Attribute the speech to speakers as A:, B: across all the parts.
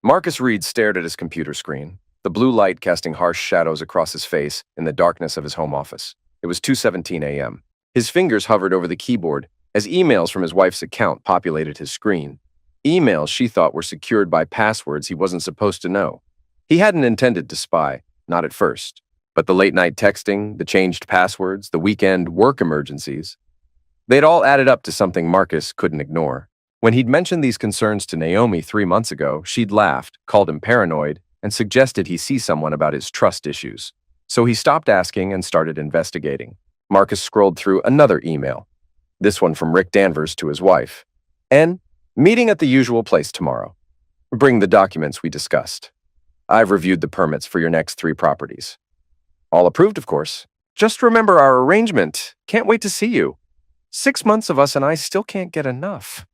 A: Marcus Reed stared at his computer screen, the blue light casting harsh shadows across his face in the darkness of his home office. It was 2:17 a.m. His fingers hovered over the keyboard as emails from his wife's account populated his screen. Emails she thought were secured by passwords he wasn't supposed to know. He hadn't intended to spy, not at first. But the late-night texting, the changed passwords, the weekend work emergencies, they'd all added up to something Marcus couldn't ignore. When he'd mentioned these concerns to Naomi 3 months ago, she'd laughed, called him paranoid, and suggested he see someone about his trust issues. So he stopped asking and started investigating. Marcus scrolled through another email, this one from Rick Danvers to his wife. N, meeting at the usual place tomorrow. Bring the documents we discussed. I've reviewed the permits for your next 3 properties. All approved, of course. Just remember our arrangement. Can't wait to see you. 6 months of us and I still can't get enough.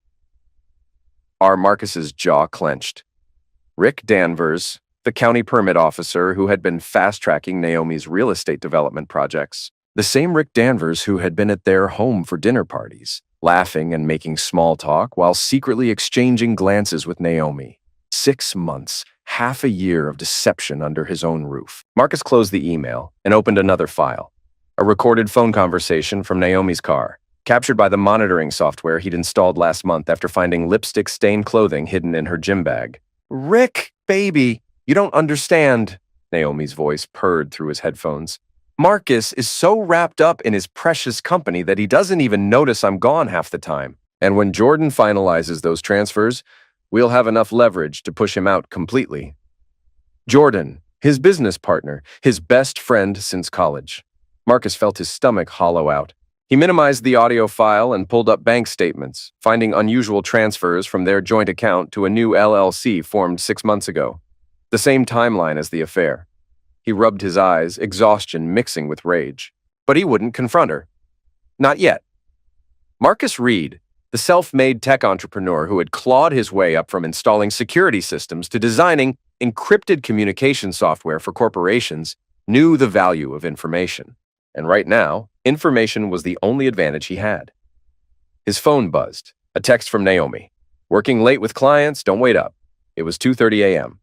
A: Marcus's jaw clenched. Rick Danvers, the county permit officer who had been fast-tracking Naomi's real estate development projects. The same Rick Danvers who had been at their home for dinner parties, laughing and making small talk while secretly exchanging glances with Naomi. 6 months, half a year of deception under his own roof. Marcus closed the email and opened another file. A recorded phone conversation from Naomi's car, captured by the monitoring software he'd installed last month after finding lipstick-stained clothing hidden in her gym bag. Rick, baby, you don't understand, Naomi's voice purred through his headphones. Marcus is so wrapped up in his precious company that he doesn't even notice I'm gone half the time. And when Jordan finalizes those transfers, we'll have enough leverage to push him out completely. Jordan, his business partner, his best friend since college. Marcus felt his stomach hollow out. He minimized the audio file and pulled up bank statements, finding unusual transfers from their joint account to a new LLC formed 6 months ago. The same timeline as the affair. He rubbed his eyes, exhaustion mixing with rage. But he wouldn't confront her. Not yet. Marcus Reed, the self-made tech entrepreneur who had clawed his way up from installing security systems to designing encrypted communication software for corporations, knew the value of information. And right now, information was the only advantage he had. His phone buzzed. A text from Naomi. Working late with clients, don't wait up. It was 2:30 a.m.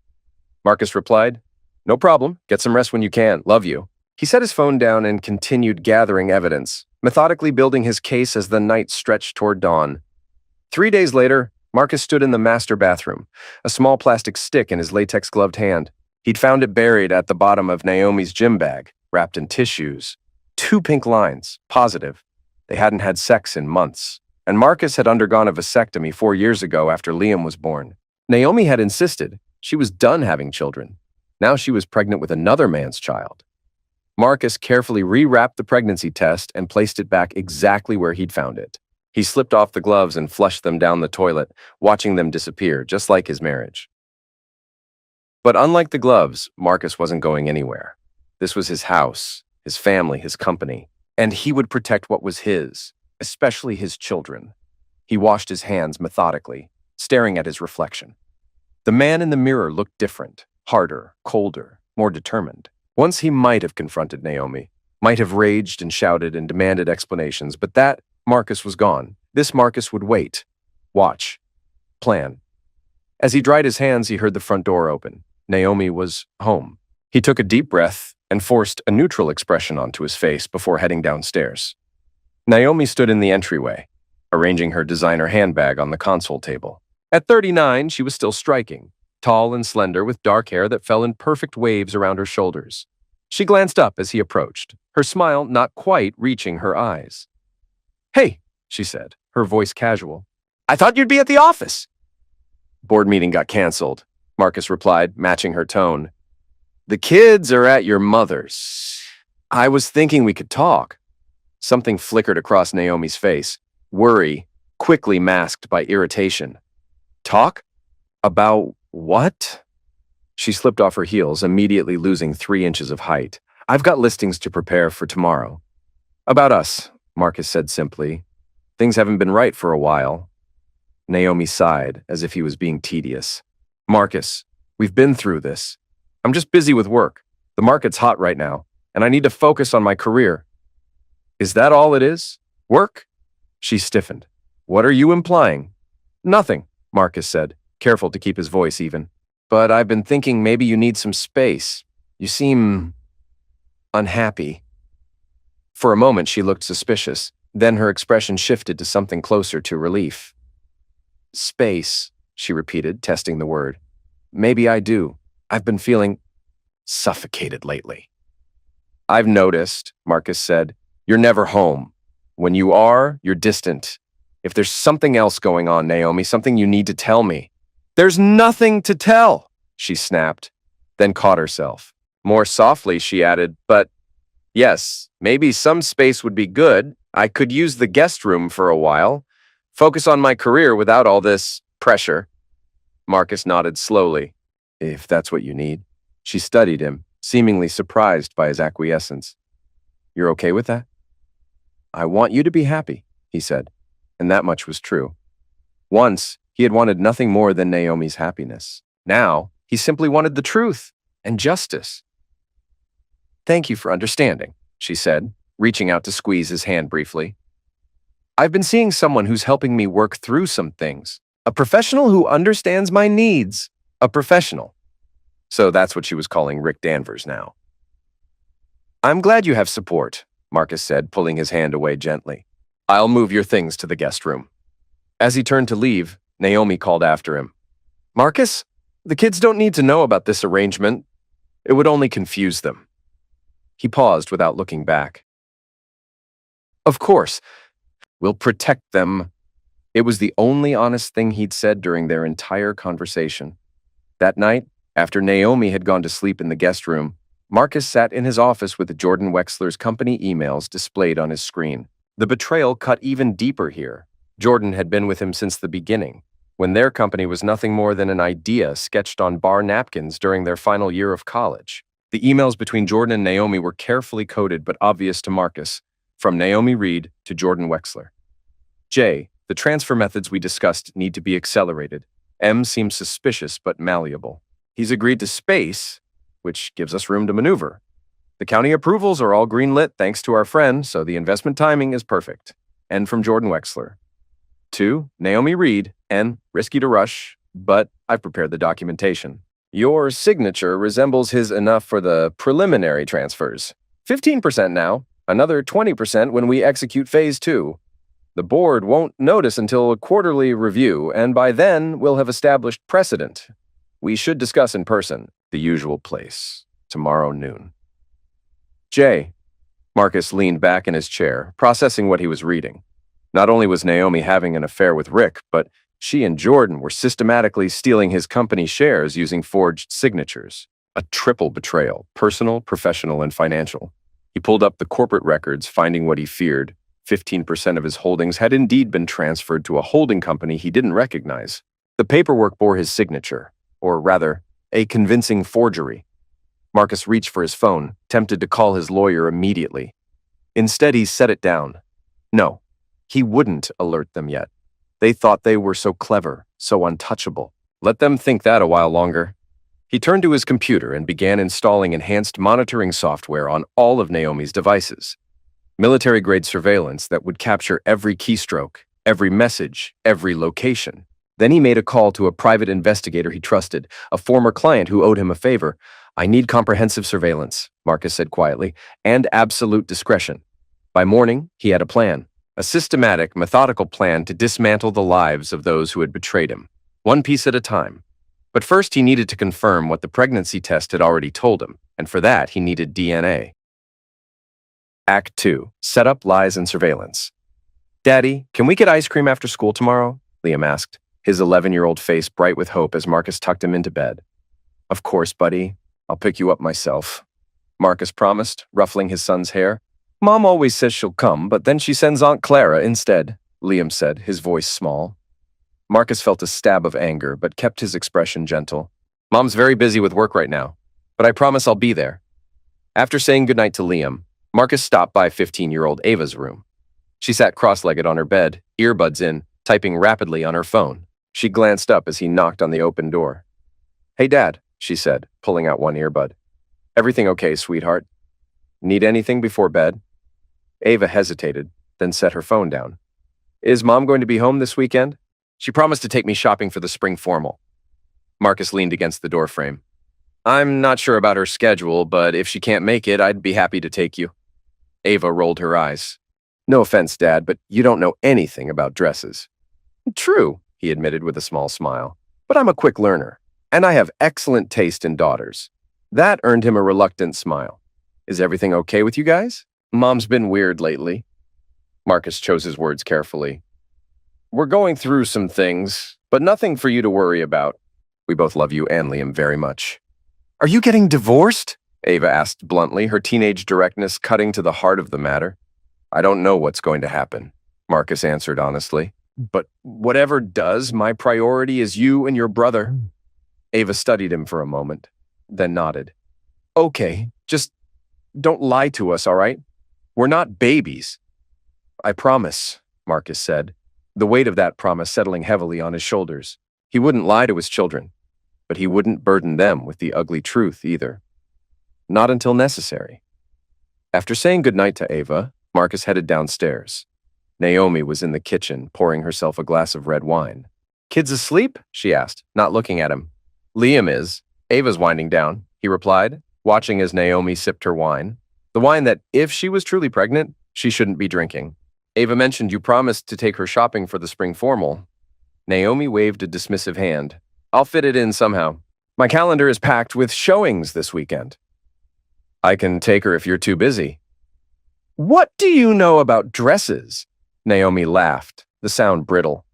A: Marcus replied, No problem. Get some rest when you can. Love you. He set his phone down and continued gathering evidence, methodically building his case as the night stretched toward dawn. 3 days later, Marcus stood in the master bathroom, a small plastic stick in his latex-gloved hand. He'd found it buried at the bottom of Naomi's gym bag, wrapped in tissues. 2 pink lines, positive. They hadn't had sex in months. And Marcus had undergone a vasectomy 4 years ago after Liam was born. Naomi had insisted she was done having children. Now she was pregnant with another man's child. Marcus carefully rewrapped the pregnancy test and placed it back exactly where he'd found it. He slipped off the gloves and flushed them down the toilet, watching them disappear, just like his marriage. But unlike the gloves, Marcus wasn't going anywhere. This was his house, his family, his company, and he would protect what was his, especially his children. He washed his hands methodically, staring at his reflection. The man in the mirror looked different, harder, colder, more determined. Once he might have confronted Naomi, might have raged and shouted and demanded explanations, but that Marcus was gone. This Marcus would wait, watch, plan. As he dried his hands, he heard the front door open. Naomi was home. He took a deep breath and forced a neutral expression onto his face before heading downstairs. Naomi stood in the entryway, arranging her designer handbag on the console table. At 39, she was still striking, tall and slender with dark hair that fell in perfect waves around her shoulders. She glanced up as he approached, her smile not quite reaching her eyes. Hey, she said, her voice casual. I thought you'd be at the office. Board meeting got canceled, Marcus replied, matching her tone. The kids are at your mother's. I was thinking we could talk. Something flickered across Naomi's face, worry, quickly masked by irritation. Talk? About what? She slipped off her heels, immediately losing 3 inches of height. I've got listings to prepare for tomorrow. About us, Marcus said simply. Things haven't been right for a while. Naomi sighed, as if he was being tedious. Marcus, we've been through this. I'm just busy with work. The market's hot right now, and I need to focus on my career. Is that all it is? Work? She stiffened. What are you implying? Nothing, Marcus said, careful to keep his voice even. but I've been thinking maybe you need some space. You seem unhappy." For a moment, she looked suspicious. Then her expression shifted to something closer to relief. "Space," she repeated, testing the word. "Maybe I do. I've been feeling suffocated lately." "I've noticed," Marcus said. "You're never home. When you are, you're distant. If there's something else going on, Naomi, something you need to tell me." "There's nothing to tell," she snapped, then caught herself. More softly, she added, "But yes, maybe some space would be good. I could use the guest room for a while. Focus on my career without all this pressure." Marcus nodded slowly. "If that's what you need." She studied him, seemingly surprised by his acquiescence. "You're okay with that?" "I want you to be happy," he said, and that much was true. Once, he had wanted nothing more than Naomi's happiness. Now, he simply wanted the truth and justice. "Thank you for understanding," she said, reaching out to squeeze his hand briefly. "I've been seeing someone who's helping me work through some things. A professional who understands my needs. A professional." So that's what she was calling Rick Danvers now. "I'm glad you have support," Marcus said, pulling his hand away gently. "I'll move your things to the guest room." As he turned to leave, Naomi called after him. "Marcus, the kids don't need to know about this arrangement. It would only confuse them." He paused without looking back. "Of course, we'll protect them." It was the only honest thing he'd said during their entire conversation. That night, after Naomi had gone to sleep in the guest room, Marcus sat in his office with Jordan Wexler's company emails displayed on his screen. The betrayal cut even deeper here. Jordan had been with him since the beginning, when their company was nothing more than an idea sketched on bar napkins during their final year of college. The emails between Jordan and Naomi were carefully coded but obvious to Marcus, from Naomi Reed to Jordan Wexler. J. The transfer methods we discussed need to be accelerated. M seems suspicious but malleable. He's agreed to space, which gives us room to maneuver. The county approvals are all green-lit thanks to our friend, so the investment timing is perfect. N from Jordan Wexler. 2. Naomi Reed. N. Risky to rush, but I've prepared the documentation. Your signature resembles his enough for the preliminary transfers. 15% now, another 20% when we execute phase 2. The board won't notice until a quarterly review, and by then we'll have established precedent. We should discuss in person, the usual place, tomorrow noon. J. Marcus leaned back in his chair, processing what he was reading. Not only was Naomi having an affair with Rick, but she and Jordan were systematically stealing his company shares using forged signatures. A triple betrayal, personal, professional, and financial. He pulled up the corporate records, finding what he feared. 15% of his holdings had indeed been transferred to a holding company he didn't recognize. The paperwork bore his signature, or rather, a convincing forgery. Marcus reached for his phone, tempted to call his lawyer immediately. Instead, he set it down. No, he wouldn't alert them yet. They thought they were so clever, so untouchable. Let them think that a while longer. He turned to his computer and began installing enhanced monitoring software on all of Naomi's devices. Military-grade surveillance that would capture every keystroke, every message, every location. Then he made a call to a private investigator he trusted, a former client who owed him a favor. "I need comprehensive surveillance," Marcus said quietly, "and absolute discretion." By morning, he had a plan. A systematic, methodical plan to dismantle the lives of those who had betrayed him, one piece at a time. But first he needed to confirm what the pregnancy test had already told him, and for that he needed DNA. Act 2. Setup, Lies, and Surveillance. "Daddy, can we get ice cream after school tomorrow?" Liam asked, his 11-year-old face bright with hope as Marcus tucked him into bed. "Of course, buddy. I'll pick you up myself," Marcus promised, ruffling his son's hair. "Mom always says she'll come, but then she sends Aunt Clara instead," Liam said, his voice small. Marcus felt a stab of anger, but kept his expression gentle. "Mom's very busy with work right now, but I promise I'll be there." After saying goodnight to Liam, Marcus stopped by 15-year-old Ava's room. She sat cross-legged on her bed, earbuds in, typing rapidly on her phone. She glanced up as he knocked on the open door. "Hey, Dad," she said, pulling out one earbud. "Everything okay, sweetheart? Need anything before bed?" Ava hesitated, then set her phone down. "Is Mom going to be home this weekend? She promised to take me shopping for the spring formal." Marcus leaned against the doorframe. I'm not sure about her schedule, but if she can't make it, I'd be happy to take you. Ava rolled her eyes. No offense, Dad, but you don't know anything about dresses. True, he admitted with a small smile, but I'm a quick learner, and I have excellent taste in daughters. That earned him a reluctant smile. Is everything okay with you guys? Mom's been weird lately. Marcus chose his words carefully. We're going through some things, but nothing for you to worry about. We both love you and Liam very much. Are you getting divorced? Ava asked bluntly, her teenage directness cutting to the heart of the matter. I don't know what's going to happen, Marcus answered honestly. But whatever does, my priority is you and your brother. Ava studied him for a moment, then nodded. Okay, just don't lie to us, all right? We're not babies. I promise, Marcus said, the weight of that promise settling heavily on his shoulders. He wouldn't lie to his children, but he wouldn't burden them with the ugly truth either. Not until necessary. After saying goodnight to Ava, Marcus headed downstairs. Naomi was in the kitchen, pouring herself a glass of red wine. Kids asleep? She asked, not looking at him. Liam is. Ava's winding down, he replied, watching as Naomi sipped her wine. The wine that, if she was truly pregnant, she shouldn't be drinking. Ava mentioned you promised to take her shopping for the spring formal. Naomi waved a dismissive hand. I'll fit it in somehow. My calendar is packed with showings this weekend. I can take her if you're too busy. What do you know about dresses? Naomi laughed, the sound brittle.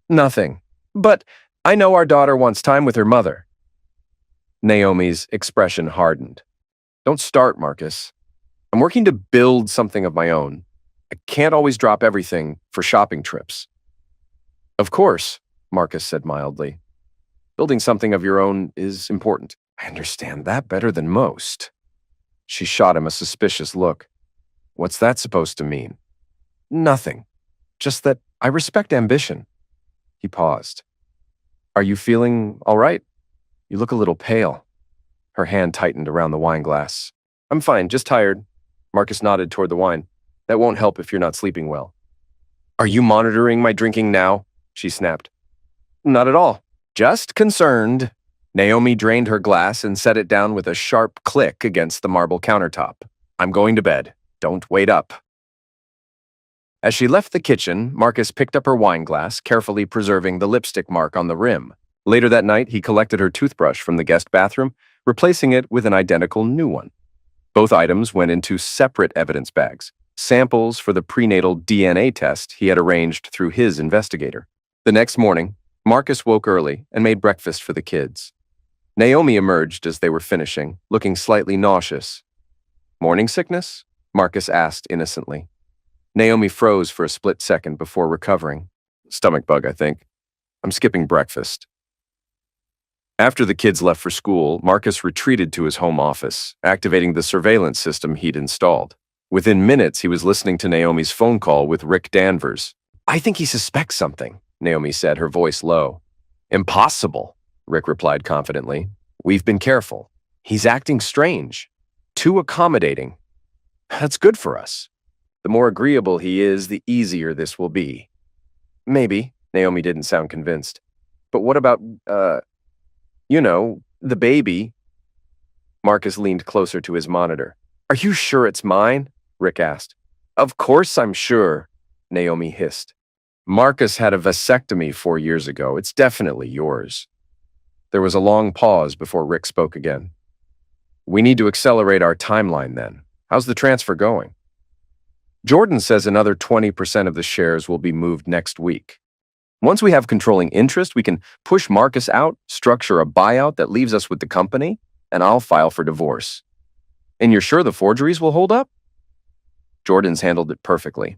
A: Nothing, but I know our daughter wants time with her mother. Naomi's expression hardened. Don't start, Marcus. I'm working to build something of my own. I can't always drop everything for shopping trips. Of course, Marcus said mildly. Building something of your own is important. I understand that better than most. She shot him a suspicious look. What's that supposed to mean? Nothing. Just that I respect ambition. He paused. Are you feeling all right? You look a little pale. Her hand tightened around the wine glass. I'm fine, just tired. Marcus nodded toward the wine. That won't help if you're not sleeping well. Are you monitoring my drinking now? She snapped. Not at all. Just concerned. Naomi drained her glass and set it down with a sharp click against the marble countertop. I'm going to bed. Don't wait up. As she left the kitchen, Marcus picked up her wine glass, carefully preserving the lipstick mark on the rim. Later that night, he collected her toothbrush from the guest bathroom, replacing it with an identical new one. Both items went into separate evidence bags, samples for the prenatal DNA test he had arranged through his investigator. The next morning, Marcus woke early and made breakfast for the kids. Naomi emerged as they were finishing, looking slightly nauseous. Morning sickness? Marcus asked innocently. Naomi froze for a split second before recovering. Stomach bug, I think. I'm skipping breakfast. After the kids left for school, Marcus retreated to his home office, activating the surveillance system he'd installed. Within minutes, he was listening to Naomi's phone call with Rick Danvers. I think he suspects something, Naomi said, her voice low. Impossible, Rick replied confidently. We've been careful. He's acting strange. Too accommodating. That's good for us. The more agreeable he is, the easier this will be. Maybe, Naomi didn't sound convinced. But what about, the baby? Marcus leaned closer to his monitor. Are you sure it's mine? Rick asked. Of course I'm sure, Naomi hissed. Marcus had a vasectomy 4 years ago. It's definitely yours. There was a long pause before Rick spoke again. We need to accelerate our timeline then. How's the transfer going? Jordan says another 20% of the shares will be moved next week. Once we have controlling interest, we can push Marcus out, structure a buyout that leaves us with the company, and I'll file for divorce. And you're sure the forgeries will hold up? Jordan's handled it perfectly.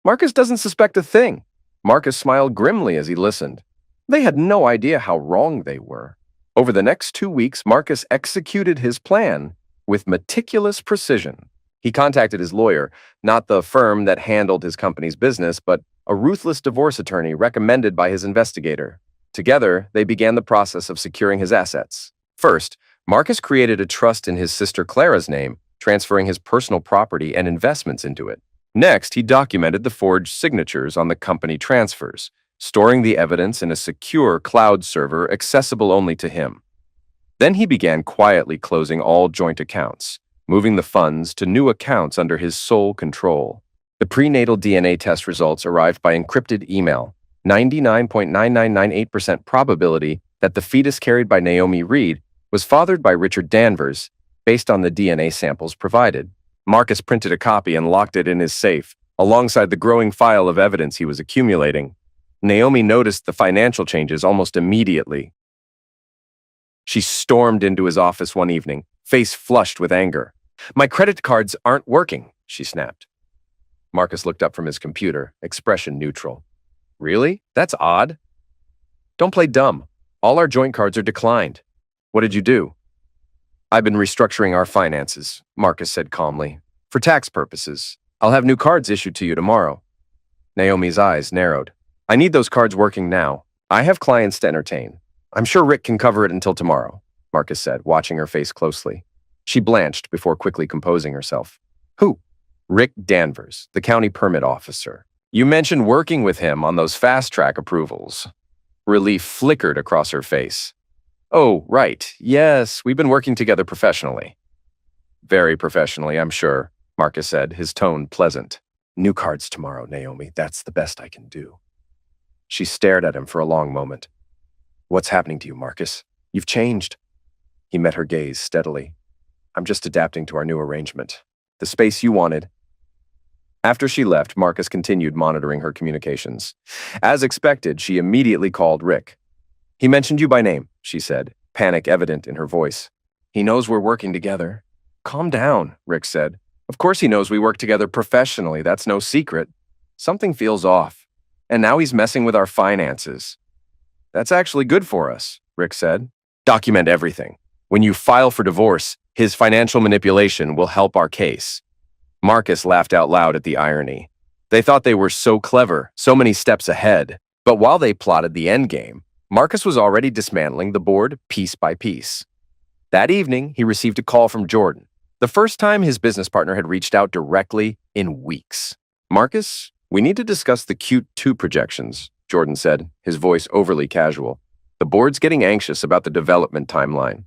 A: Marcus doesn't suspect a thing. Marcus smiled grimly as he listened. They had no idea how wrong they were. Over the next 2 weeks, Marcus executed his plan with meticulous precision. He contacted his lawyer, not the firm that handled his company's business, but a ruthless divorce attorney recommended by his investigator. Together, they began the process of securing his assets. First, Marcus created a trust in his sister Clara's name, transferring his personal property and investments into it. Next, he documented the forged signatures on the company transfers, storing the evidence in a secure cloud server accessible only to him. Then he began quietly closing all joint accounts, moving the funds to new accounts under his sole control. The prenatal DNA test results arrived by encrypted email, 99.9998% probability that the fetus carried by Naomi Reed was fathered by Richard Danvers, based on the DNA samples provided. Marcus printed a copy and locked it in his safe, alongside the growing file of evidence he was accumulating. Naomi noticed the financial changes almost immediately. She stormed into his office one evening, face flushed with anger. "My credit cards aren't working," she snapped. Marcus looked up from his computer, expression neutral. "Really? That's odd." "Don't play dumb. All our joint cards are declined." "What did you do?" "I've been restructuring our finances," Marcus said calmly. "For tax purposes. I'll have new cards issued to you tomorrow." Naomi's eyes narrowed. "I need those cards working now. I have clients to entertain. I'm sure Rick can cover it until tomorrow," Marcus said, watching her face closely. She blanched before quickly composing herself. "Who?" "Rick Danvers, the county permit officer. You mentioned working with him on those fast-track approvals." Relief flickered across her face. "Oh, right. Yes, we've been working together professionally." "Very professionally, I'm sure," Marcus said, his tone pleasant. "New cards tomorrow, Naomi. That's the best I can do." She stared at him for a long moment. "What's happening to you, Marcus? You've changed." He met her gaze steadily. "I'm just adapting to our new arrangement. The space you wanted." After she left, Marcus continued monitoring her communications. As expected, she immediately called Rick. "He mentioned you by name," she said, panic evident in her voice. "He knows we're working together." "Calm down," Rick said. "Of course he knows we work together professionally. That's no secret. Something feels off. And now he's messing with our finances." "That's actually good for us," Rick said. "Document everything. When you file for divorce, his financial manipulation will help our case." Marcus laughed out loud at the irony. They thought they were so clever, so many steps ahead. But while they plotted the endgame, Marcus was already dismantling the board piece by piece. That evening, he received a call from Jordan, the first time his business partner had reached out directly in weeks. "Marcus, we need to discuss the Q2 projections," Jordan said, his voice overly casual. "The board's getting anxious about the development timeline."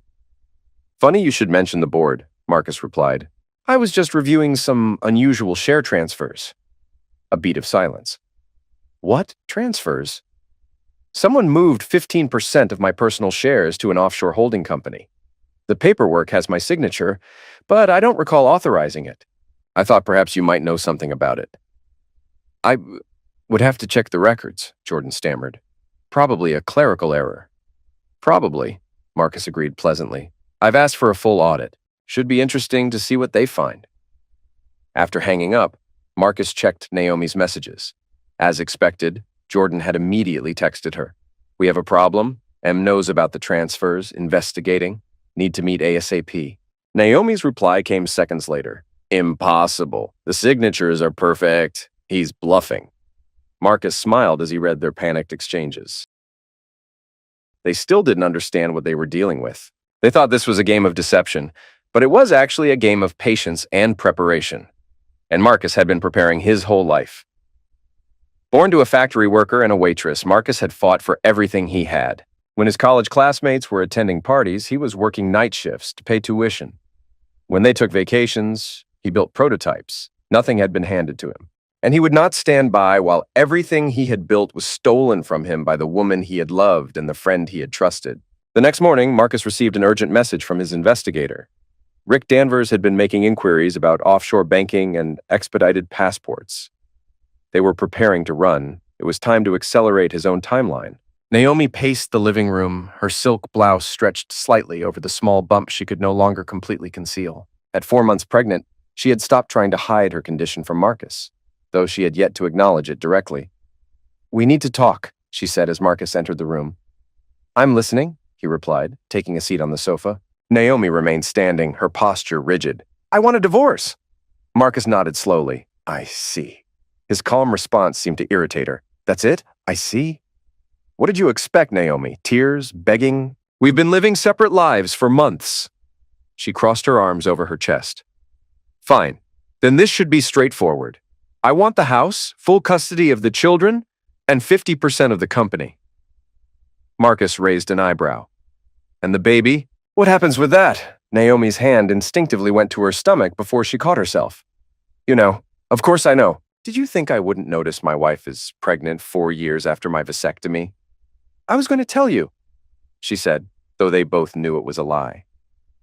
A: "Funny you should mention the board," Marcus replied. "I was just reviewing some unusual share transfers." A beat of silence. "What transfers?" "Someone moved 15% of my personal shares to an offshore holding company. The paperwork has my signature, but I don't recall authorizing it. I thought perhaps you might know something about it." "I would have to check the records," Jordan stammered. "Probably a clerical error." "Probably," Marcus agreed pleasantly. "I've asked for a full audit. Should be interesting to see what they find." After hanging up, Marcus checked Naomi's messages. As expected, Jordan had immediately texted her. "We have a problem. M knows about the transfers, investigating. Need to meet ASAP." Naomi's reply came seconds later. "Impossible. The signatures are perfect. He's bluffing." Marcus smiled as he read their panicked exchanges. They still didn't understand what they were dealing with. They thought this was a game of deception, but it was actually a game of patience and preparation. And Marcus had been preparing his whole life. Born to a factory worker and a waitress, Marcus had fought for everything he had. When his college classmates were attending parties, he was working night shifts to pay tuition. When they took vacations, he built prototypes. Nothing had been handed to him. And he would not stand by while everything he had built was stolen from him by the woman he had loved and the friend he had trusted. The next morning, Marcus received an urgent message from his investigator. Rick Danvers had been making inquiries about offshore banking and expedited passports. They were preparing to run. It was time to accelerate his own timeline. Naomi paced the living room, her silk blouse stretched slightly over the small bump she could no longer completely conceal. At 4 months pregnant, she had stopped trying to hide her condition from Marcus, though she had yet to acknowledge it directly. "We need to talk," she said as Marcus entered the room. "I'm listening," he replied, taking a seat on the sofa. Naomi remained standing, her posture rigid. "I want a divorce." Marcus nodded slowly. "I see." His calm response seemed to irritate her. "That's it? I see? What did you expect, Naomi? Tears? Begging? We've been living separate lives for months." She crossed her arms over her chest. "Fine. Then this should be straightforward. I want the house, full custody of the children, And 50% of the company. Marcus raised an eyebrow. And the baby? What happens with that? Naomi's hand instinctively went to her stomach before she caught herself. You know, of course I know. Did you think I wouldn't notice my wife is pregnant 4 years after my vasectomy? I was going to tell you, she said, though they both knew it was a lie.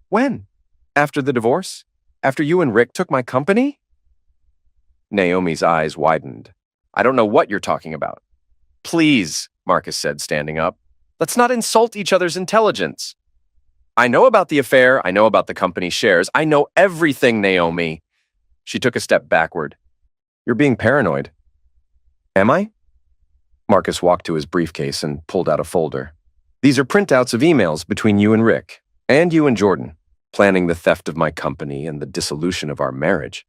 A: When? After the divorce? After you and Rick took my company? Naomi's eyes widened. I don't know what you're talking about. Please, Marcus said, standing up. Let's not insult each other's intelligence. I know about the affair. I know about the company shares. I know everything, Naomi. She took a step backward. You're being paranoid. Am I? Marcus walked to his briefcase and pulled out a folder. These are printouts of emails between you and Rick, and you and Jordan, planning the theft of my company and the dissolution of our marriage.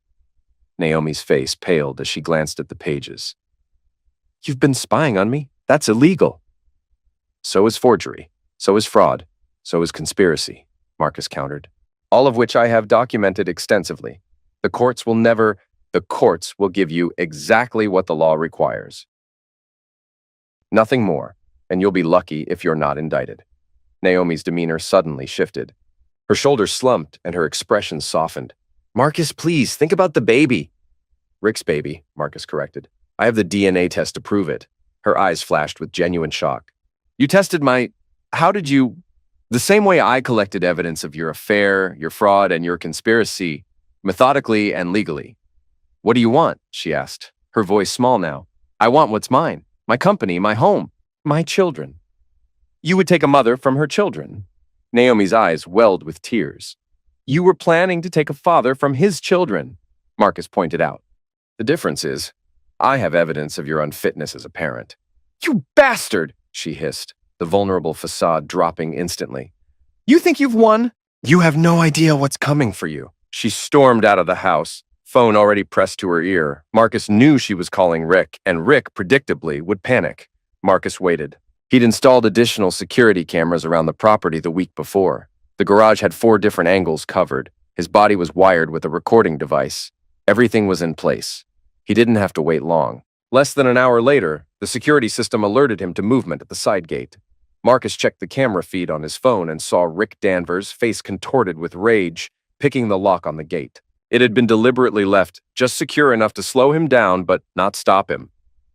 A: Naomi's face paled as she glanced at the pages. You've been spying on me? That's illegal. So is forgery. So is fraud. So is conspiracy, Marcus countered. All of which I have documented extensively. The courts will give you exactly what the law requires. Nothing more, and you'll be lucky if you're not indicted. Naomi's demeanor suddenly shifted. Her shoulders slumped and her expression softened. Marcus, please, think about the baby. Rick's baby, Marcus corrected. I have the DNA test to prove it. Her eyes flashed with genuine shock. You tested How did you... The same way I collected evidence of your affair, your fraud, and your conspiracy, methodically and legally. What do you want? She asked, her voice small now. I want what's mine. My company, my home, my children. You would take a mother from her children. Naomi's eyes welled with tears. You were planning to take a father from his children, Marcus pointed out. The difference is, I have evidence of your unfitness as a parent. You bastard, she hissed, the vulnerable facade dropping instantly. You think you've won? You have no idea what's coming for you. She stormed out of the house, phone already pressed to her ear. Marcus knew she was calling Rick, and Rick, predictably, would panic. Marcus waited. He'd installed additional security cameras around the property the week before. The garage had 4 different angles covered. His body was wired with a recording device. Everything was in place. He didn't have to wait long. Less than an hour later, the security system alerted him to movement at the side gate. Marcus checked the camera feed on his phone and saw Rick Danvers, face contorted with rage, picking the lock on the gate. It had been deliberately left just secure enough to slow him down but not stop him.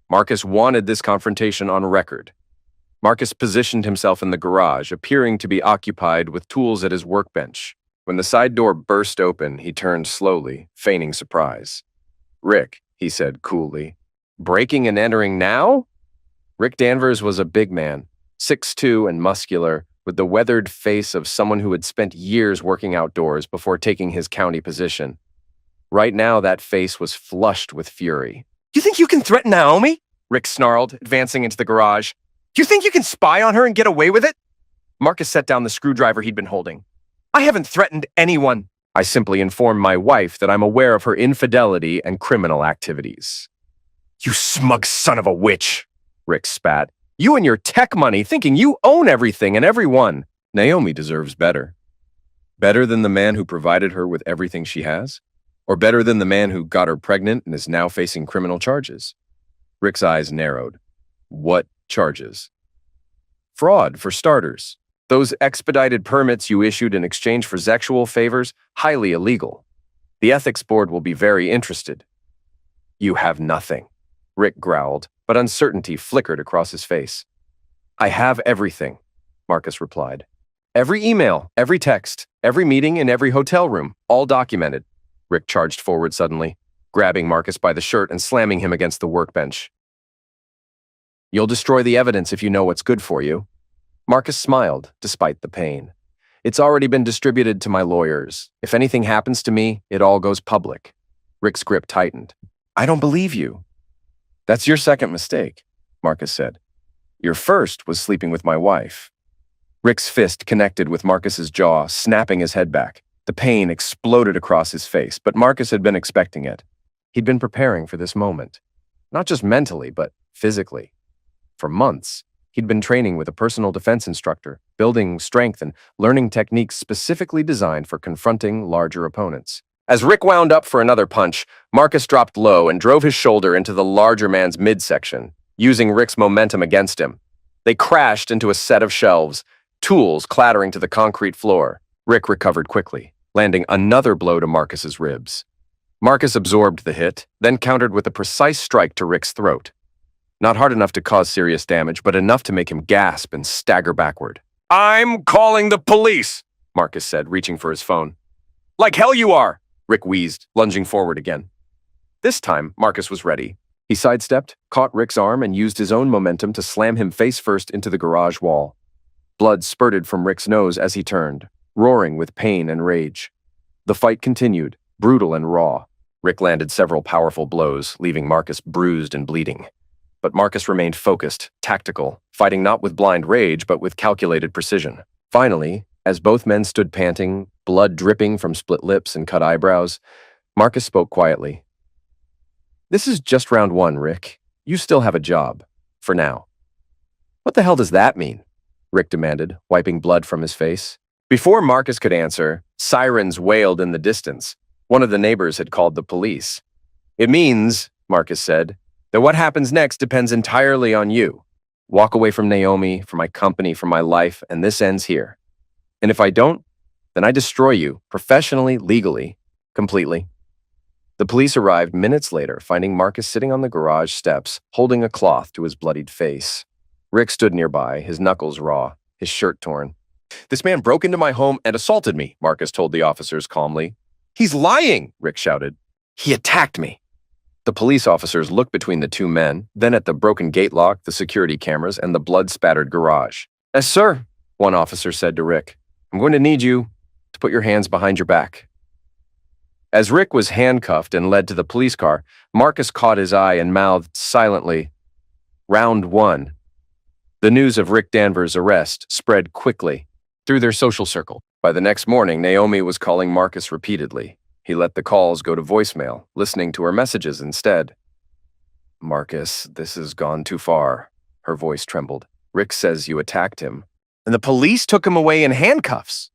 A: Marcus wanted this confrontation on record. Marcus positioned himself in the garage, appearing to be occupied with tools at his workbench. When the side door burst open, he turned slowly, feigning surprise. Rick, he said coolly. Breaking and entering now? Rick Danvers was a big man, 6'2" and muscular, with the weathered face of someone who had spent years working outdoors before taking his county position. Right now, that face was flushed with fury. You think you can threaten Naomi? Rick snarled, advancing into the garage. You think you can spy on her and get away with it? Marcus set down the screwdriver he'd been holding. I haven't threatened anyone. I simply informed my wife that I'm aware of her infidelity and criminal activities. You smug son of a witch, Rick spat. You and your tech money thinking you own everything and everyone. Naomi deserves better. Better than the man who provided her with everything she has? Or better than the man who got her pregnant and is now facing criminal charges? Rick's eyes narrowed. What charges? Fraud, for starters. Those expedited permits you issued in exchange for sexual favors, highly illegal. The ethics board will be very interested. You have nothing, Rick growled, but uncertainty flickered across his face. I have everything, Marcus replied. Every email, every text, every meeting in every hotel room, all documented. Rick charged forward suddenly, grabbing Marcus by the shirt and slamming him against the workbench. You'll destroy the evidence if you know what's good for you. Marcus smiled, despite the pain. It's already been distributed to my lawyers. If anything happens to me, it all goes public. Rick's grip tightened. I don't believe you. That's your second mistake, Marcus said. Your first was sleeping with my wife. Rick's fist connected with Marcus's jaw, snapping his head back. The pain exploded across his face, but Marcus had been expecting it. He'd been preparing for this moment. Not just mentally, but physically. For months, he'd been training with a personal defense instructor, building strength and learning techniques specifically designed for confronting larger opponents. As Rick wound up for another punch, Marcus dropped low and drove his shoulder into the larger man's midsection. using Rick's momentum against him. They crashed into a set of shelves, tools clattering to the concrete floor. Rick recovered quickly, landing another blow to Marcus's ribs. Marcus absorbed the hit, then countered with a precise strike to Rick's throat. Not hard enough to cause serious damage, but enough to make him gasp and stagger backward. "I'm calling the police," Marcus said, reaching for his phone. "Like hell you are," Rick wheezed, lunging forward again. This time, Marcus was ready. He sidestepped, caught Rick's arm, and used his own momentum to slam him face first into the garage wall. Blood spurted from Rick's nose as he turned, roaring with pain and rage. The fight continued, brutal and raw. Rick landed several powerful blows, leaving Marcus bruised and bleeding. But Marcus remained focused, tactical, fighting not with blind rage but with calculated precision. Finally, as both men stood panting, blood dripping from split lips and cut eyebrows, Marcus spoke quietly. "This is just round one, Rick. You still have a job. For now." "What the hell does that mean?" Rick demanded, wiping blood from his face. Before Marcus could answer, sirens wailed in the distance. One of the neighbors had called the police. "It means," Marcus said, "that what happens next depends entirely on you. Walk away from Naomi, from my company, from my life, and this ends here. And if I don't, then I destroy you, professionally, legally, completely." The police arrived minutes later, finding Marcus sitting on the garage steps, holding a cloth to his bloodied face. Rick stood nearby, his knuckles raw, his shirt torn. "This man broke into my home and assaulted me," Marcus told the officers calmly. "He's lying," Rick shouted. "He attacked me." The police officers looked between the two men, then at the broken gate lock, the security cameras, and the blood-spattered garage. "Yes, sir," one officer said to Rick. "I'm going to need you to put your hands behind your back." As Rick was handcuffed and led to the police car, Marcus caught his eye and mouthed silently, "Round one." The news of Rick Danvers' arrest spread quickly through their social circle. By the next morning, Naomi was calling Marcus repeatedly. He let the calls go to voicemail, listening to her messages instead. "Marcus, this has gone too far." Her voice trembled. "Rick says you attacked him, and the police took him away in handcuffs."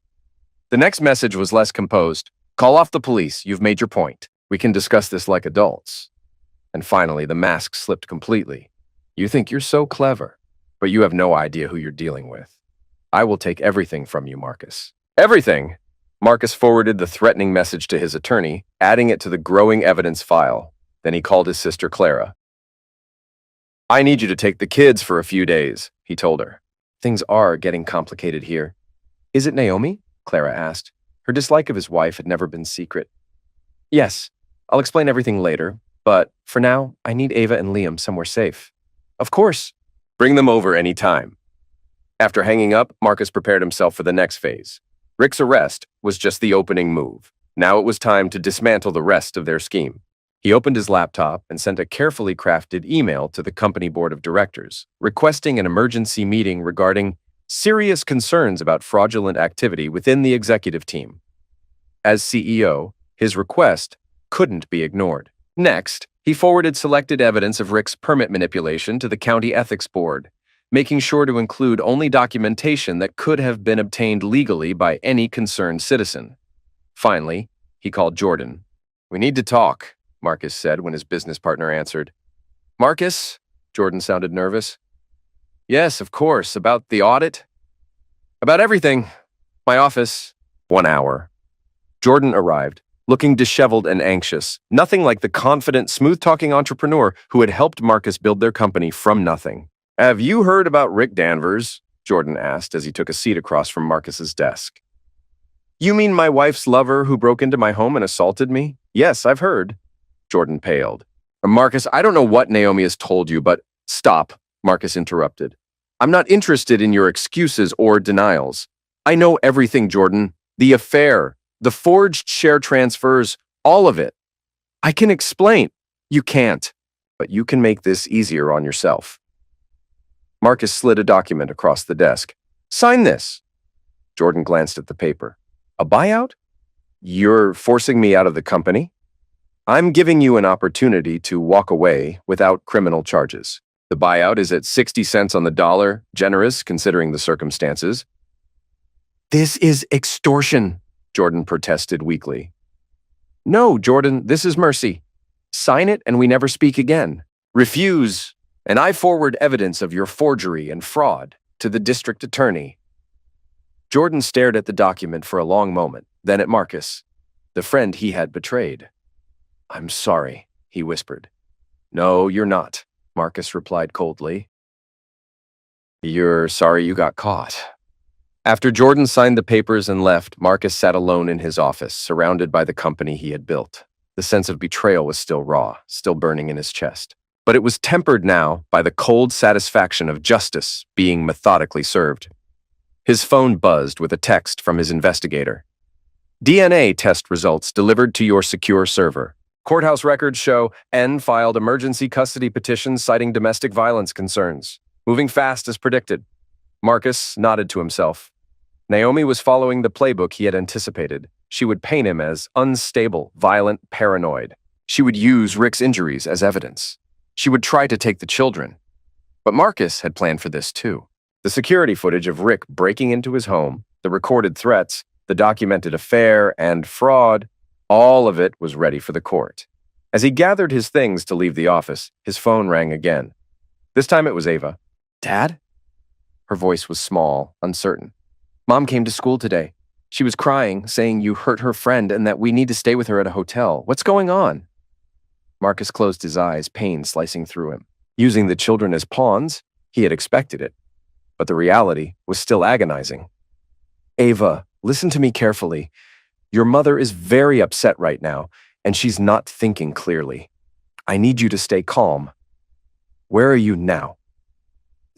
A: The next message was less composed. "Call off the police. You've made your point. We can discuss this like adults." And finally, the mask slipped completely. "You think you're so clever, but you have no idea who you're dealing with. I will take everything from you, Marcus." "Everything?" Marcus forwarded the threatening message to his attorney, adding it to the growing evidence file. Then he called his sister Clara. "I need you to take the kids for a few days," he told her. "Things are getting complicated here." "Is it Naomi?" Clara asked. Her dislike of his wife had never been secret. "Yes, I'll explain everything later, but for now, I need Ava and Liam somewhere safe." "Of course. Bring them over any time." After hanging up, Marcus prepared himself for the next phase. Rick's arrest was just the opening move. Now it was time to dismantle the rest of their scheme. He opened his laptop and sent a carefully crafted email to the company board of directors, requesting an emergency meeting regarding serious concerns about fraudulent activity within the executive team. As CEO, his request couldn't be ignored. Next, he forwarded selected evidence of Rick's permit manipulation to the county ethics board, making sure to include only documentation that could have been obtained legally by any concerned citizen. Finally, he called Jordan. "We need to talk," Marcus said when his business partner answered. "Marcus?" Jordan sounded nervous. "Yes, of course. About the audit?" "About everything. My office." 1 hour. Jordan arrived, looking disheveled and anxious, nothing like the confident, smooth-talking entrepreneur who had helped Marcus build their company from nothing. "Have you heard about Rick Danvers?" Jordan asked as he took a seat across from Marcus's desk. "You mean my wife's lover who broke into my home and assaulted me?" "Yes, I've heard." Jordan paled. "Marcus, I don't know what Naomi has told you, but—" "Stop," Marcus interrupted. "I'm not interested in your excuses or denials. I know everything, Jordan. The affair, the forged share transfers, all of it. I can explain." "You can't, but you can make this easier on yourself." Marcus slid a document across the desk. "Sign this." Jordan glanced at the paper. "A buyout? You're forcing me out of the company?" "I'm giving you an opportunity to walk away without criminal charges. The buyout is at 60 cents on the dollar, generous considering the circumstances." "This is extortion," Jordan protested weakly. "No, Jordan, this is mercy. Sign it and we never speak again." "Refuse," and I forward evidence of your forgery and fraud to the district attorney." Jordan stared at the document for a long moment, then at Marcus, the friend he had betrayed. "I'm sorry," he whispered. "No, you're not," Marcus replied coldly. "You're sorry you got caught." After Jordan signed the papers and left, Marcus sat alone in his office, surrounded by the company he had built. The sense of betrayal was still raw, still burning in his chest. But it was tempered now by the cold satisfaction of justice being methodically served. His phone buzzed with a text from his investigator. "DNA test results delivered to your secure server. Courthouse records show N filed emergency custody petitions citing domestic violence concerns. Moving fast as predicted." Marcus nodded to himself. Naomi was following the playbook he had anticipated. She would paint him as unstable, violent, paranoid. She would use Rick's injuries as evidence. She would try to take the children. But Marcus had planned for this too. The security footage of Rick breaking into his home, the recorded threats, the documented affair, and fraud, all of it was ready for the court. As he gathered his things to leave the office, his phone rang again. This time it was Ava. "Dad?" Her voice was small, uncertain. "Mom came to school today. She was crying, saying you hurt her friend and that we need to stay with her at a hotel. What's going on?" Marcus closed his eyes, pain slicing through him. Using the children as pawns, he had expected it. But the reality was still agonizing. "Ava, listen to me carefully. Your mother is very upset right now, and she's not thinking clearly. I need you to stay calm. Where are you now?"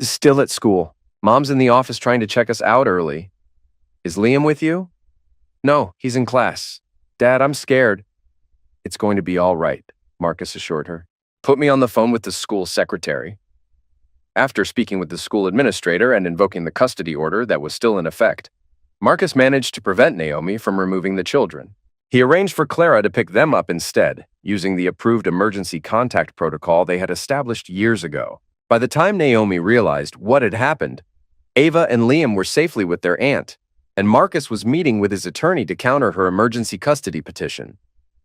A: "Still at school. Mom's in the office trying to check us out early." "Is Liam with you?" "No, he's in class." "Dad, I'm scared." "It's going to be all right," Marcus assured her. "Put me on the phone with the school secretary." After speaking with the school administrator and invoking the custody order that was still in effect, Marcus managed to prevent Naomi from removing the children. He arranged for Clara to pick them up instead, using the approved emergency contact protocol they had established years ago. By the time Naomi realized what had happened, Ava and Liam were safely with their aunt, and Marcus was meeting with his attorney to counter her emergency custody petition.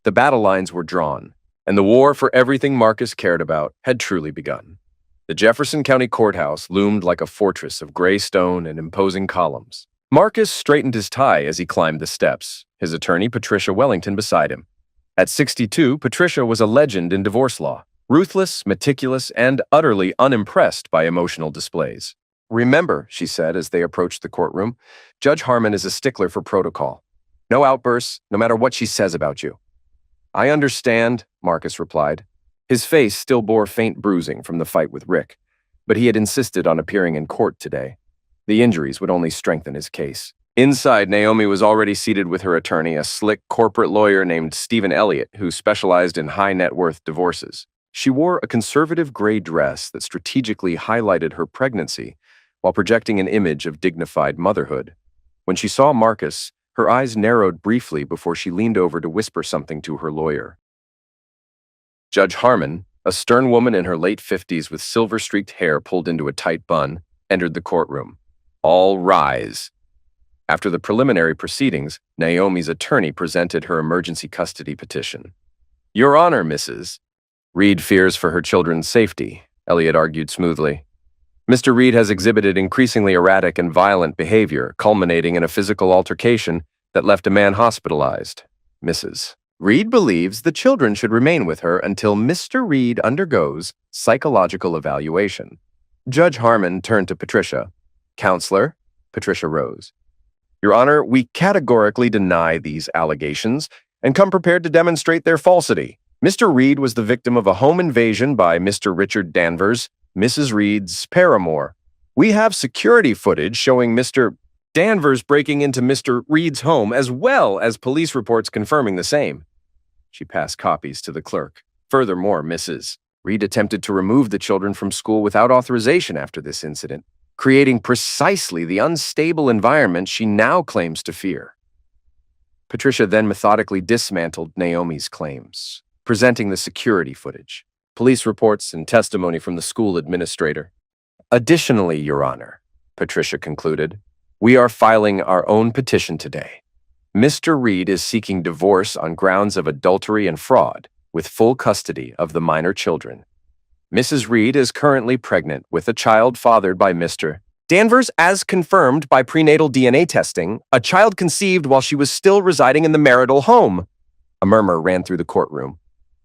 A: The battle lines were drawn, and the war for everything Marcus cared about had truly begun. The Jefferson County Courthouse loomed like a fortress of gray stone and imposing columns. Marcus straightened his tie as he climbed the steps, his attorney Patricia Wellington beside him. At 62, Patricia was a legend in divorce law, ruthless, meticulous, and utterly unimpressed by emotional displays. "Remember," she said as they approached the courtroom, "Judge Harmon is a stickler for protocol. No outbursts, no matter what she says about you." "I understand," Marcus replied. His face still bore faint bruising from the fight with Rick, but he had insisted on appearing in court today. The injuries would only strengthen his case. Inside, Naomi was already seated with her attorney, a slick corporate lawyer named Stephen Elliott, who specialized in high-net-worth divorces. She wore a conservative gray dress that strategically highlighted her pregnancy while projecting an image of dignified motherhood. When she saw Marcus, her eyes narrowed briefly before she leaned over to whisper something to her lawyer. Judge Harmon, a stern woman in her late 50s with silver-streaked hair pulled into a tight bun, entered the courtroom. "All rise." After the preliminary proceedings, Naomi's attorney presented her emergency custody petition. "Your Honor, Mrs. Reed fears for her children's safety," Elliott argued smoothly. "Mr. Reed has exhibited increasingly erratic and violent behavior, culminating in a physical altercation that left a man hospitalized. Mrs. Reed believes the children should remain with her until Mr. Reed undergoes psychological evaluation." Judge Harmon turned to Patricia. "Counselor?" Patricia rose. "Your Honor, we categorically deny these allegations and come prepared to demonstrate their falsity. Mr. Reed was the victim of a home invasion by Mr. Richard Danvers, Mrs. Reed's paramour. We have security footage showing Mr. Danvers breaking into Mr. Reed's home, as well as police reports confirming the same." She passed copies to the clerk. "Furthermore, Mrs. Reed attempted to remove the children from school without authorization after this incident, creating precisely the unstable environment she now claims to fear." Patricia then methodically dismantled Naomi's claims, presenting the security footage, police reports, and testimony from the school administrator. "Additionally, Your Honor," Patricia concluded, "we are filing our own petition today. Mr. Reed is seeking divorce on grounds of adultery and fraud, with full custody of the minor children. Mrs. Reed is currently pregnant with a child fathered by Mr. Danvers, as confirmed by prenatal DNA testing, a child conceived while she was still residing in the marital home. A murmur ran through the courtroom.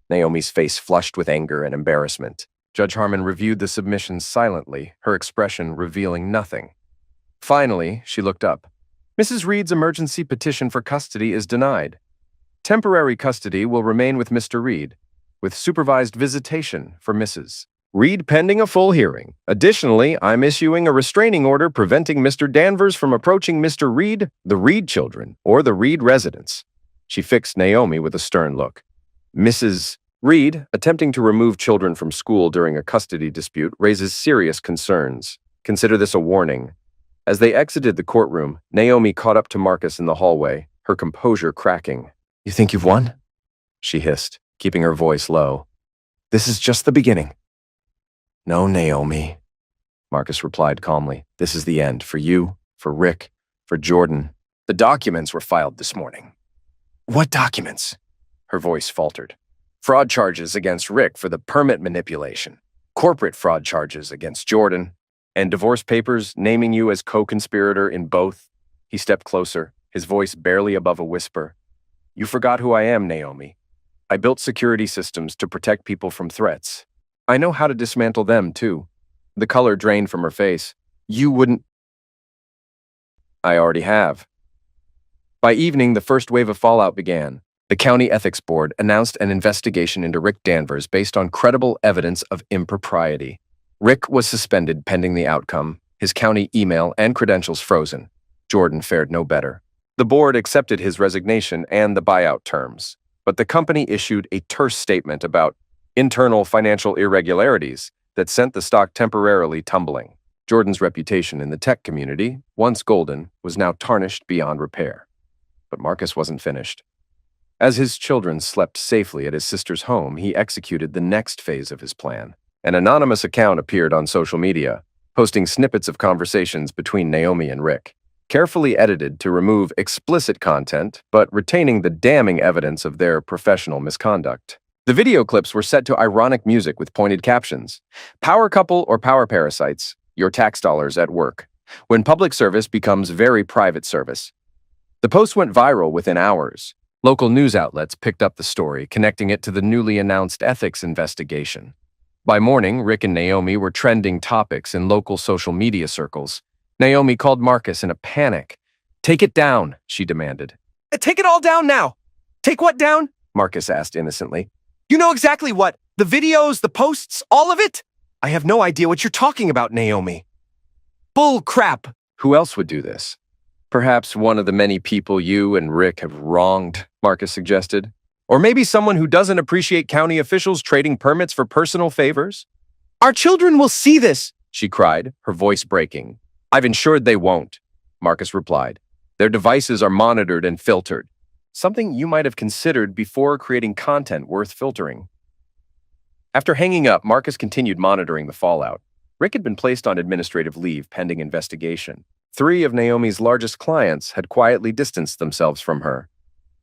A: Naomi's face flushed with anger and embarrassment. Judge Harmon reviewed the submissions silently, her expression revealing nothing. Finally, she looked up. Mrs. Reed's emergency petition for custody is denied. Temporary custody will remain with Mr. Reed, with supervised visitation for Mrs. Reed pending a full hearing. Additionally, I'm issuing a restraining order preventing Mr. Danvers from approaching Mr. Reed, the Reed children, or the Reed residence. She fixed Naomi with a stern look. Mrs. Reed, attempting to remove children from school during a custody dispute, raises serious concerns. Consider this a warning. As they exited the courtroom, Naomi caught up to Marcus in the hallway, her composure cracking. You think you've won? She hissed, keeping her voice low. This is just the beginning. No, Naomi, Marcus replied calmly. This is the end, for you, for Rick, for Jordan. The documents were filed this morning. What documents? Her voice faltered. Fraud charges against Rick for the permit manipulation, corporate fraud charges against Jordan, and divorce papers naming you as co-conspirator in both. He stepped closer, his voice barely above a whisper. You forgot who I am, Naomi. I built security systems to protect people from threats. I know how to dismantle them, too. The color drained from her face. You wouldn't... I already have. By evening, the first wave of fallout began. The County Ethics Board announced an investigation into Rick Danvers based on credible evidence of impropriety. Rick was suspended pending the outcome, his county email and credentials frozen. Jordan fared no better. The board accepted his resignation and the buyout terms, but the company issued a terse statement about internal financial irregularities that sent the stock temporarily tumbling. Jordan's reputation in the tech community, once golden, was now tarnished beyond repair. But Marcus wasn't finished. As his children slept safely at his sister's home, he executed the next phase of his plan. An anonymous account appeared on social media, posting snippets of conversations between Naomi and Rick, carefully edited to remove explicit content, but retaining the damning evidence of their professional misconduct. The video clips were set to ironic music with pointed captions. Power couple or power parasites, your tax dollars at work. When public service becomes very private service. The post went viral within hours. Local news outlets picked up the story, connecting it to the newly announced ethics investigation. By morning, Rick and Naomi were trending topics in local social media circles. Naomi called Marcus in a panic. Take it down, she demanded. Take it all down now. Take what down? Marcus asked innocently. You know exactly what. The videos, the posts, all of it? I have no idea what you're talking about, Naomi. Bull crap. Who else would do this? Perhaps one of the many people you and Rick have wronged, Marcus suggested. Or maybe someone who doesn't appreciate county officials trading permits for personal favors? Our children will see this, she cried, her voice breaking. I've ensured they won't, Marcus replied. Their devices are monitored and filtered. Something you might have considered before creating content worth filtering. After hanging up, Marcus continued monitoring the fallout. Rick had been placed on administrative leave pending investigation. 3 of Naomi's largest clients had quietly distanced themselves from her.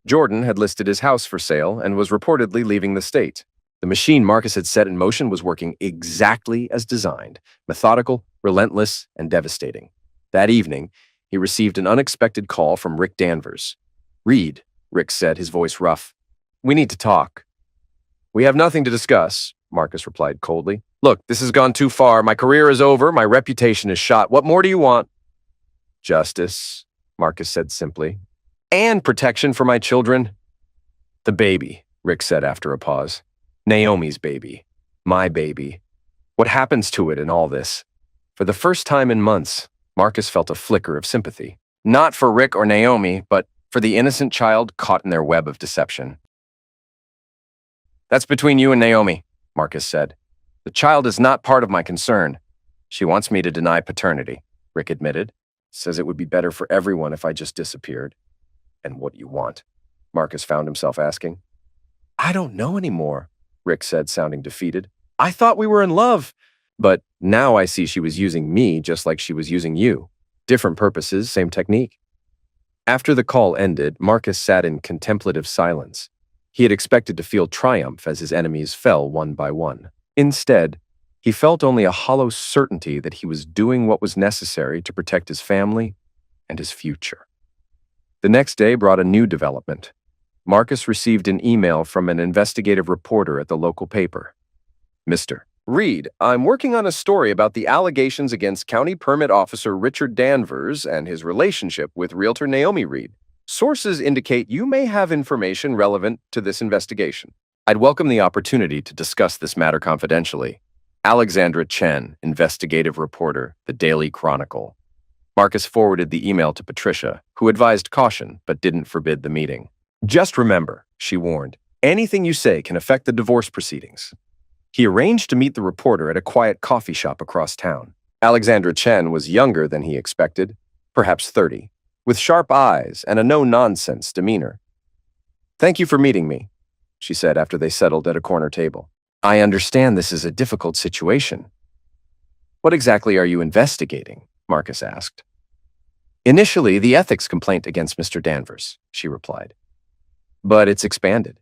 A: Jordan had listed his house for sale and was reportedly leaving the state. The machine Marcus had set in motion was working exactly as designed, methodical, relentless, and devastating. That evening, he received an unexpected call from Rick Danvers. Reed, Rick said, his voice rough. We need to talk. We have nothing to discuss, Marcus replied coldly. Look, this has gone too far. My career is over. My reputation is shot. What more do you want? Justice, Marcus said simply. And protection for my children. The baby, Rick said after a pause. Naomi's baby. My baby. What happens to it in all this? For the first time in months, Marcus felt a flicker of sympathy. Not for Rick or Naomi, but for the innocent child caught in their web of deception. That's between you and Naomi, Marcus said. The child is not part of my concern. She wants me to deny paternity, Rick admitted. Says it would be better for everyone if I just disappeared. And what do you want? Marcus found himself asking. I don't know anymore, Rick said, sounding defeated. I thought we were in love. But now I see she was using me just like she was using you. Different purposes, same technique. After the call ended, Marcus sat in contemplative silence. He had expected to feel triumph as his enemies fell one by one. Instead, He felt only a hollow certainty that he was doing what was necessary to protect his family and his future. The next day brought a new development. Marcus received an email from an investigative reporter at the local paper. Mr. Reed, I'm working on a story about the allegations against County Permit Officer Richard Danvers and his relationship with Realtor Naomi Reed. Sources indicate you may have information relevant to this investigation. I'd welcome the opportunity to discuss this matter confidentially. Alexandra Chen, investigative reporter, The Daily Chronicle. Marcus forwarded the email to Patricia, who advised caution but didn't forbid the meeting. Just remember, she warned, anything you say can affect the divorce proceedings. He arranged to meet the reporter at a quiet coffee shop across town. Alexandra Chen was younger than he expected, perhaps 30, with sharp eyes and a no-nonsense demeanor. "Thank you for meeting me," she said after they settled at a corner table. "I understand this is a difficult situation." "What exactly are you investigating?" Marcus asked. "Initially, the ethics complaint against Mr. Danvers," she replied. "But it's expanded.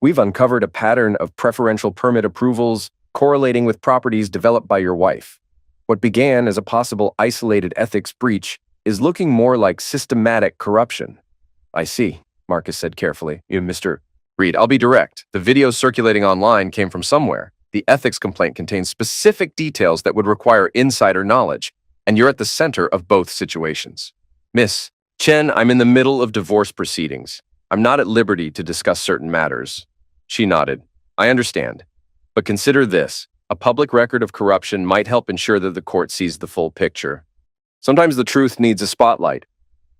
A: We've uncovered a pattern of preferential permit approvals correlating with properties developed by your wife. What began as a possible isolated ethics breach is looking more like systematic corruption." "I see," Marcus said carefully. "Mr. Reed, I'll be direct. The videos circulating online came from somewhere. The ethics complaint contains specific details that would require insider knowledge, and you're at the center of both situations." "Miss Chen, I'm in the middle of divorce proceedings. I'm not at liberty to discuss certain matters." She nodded. "I understand. But consider this. A public record of corruption might help ensure that the court sees the full picture. Sometimes the truth needs a spotlight."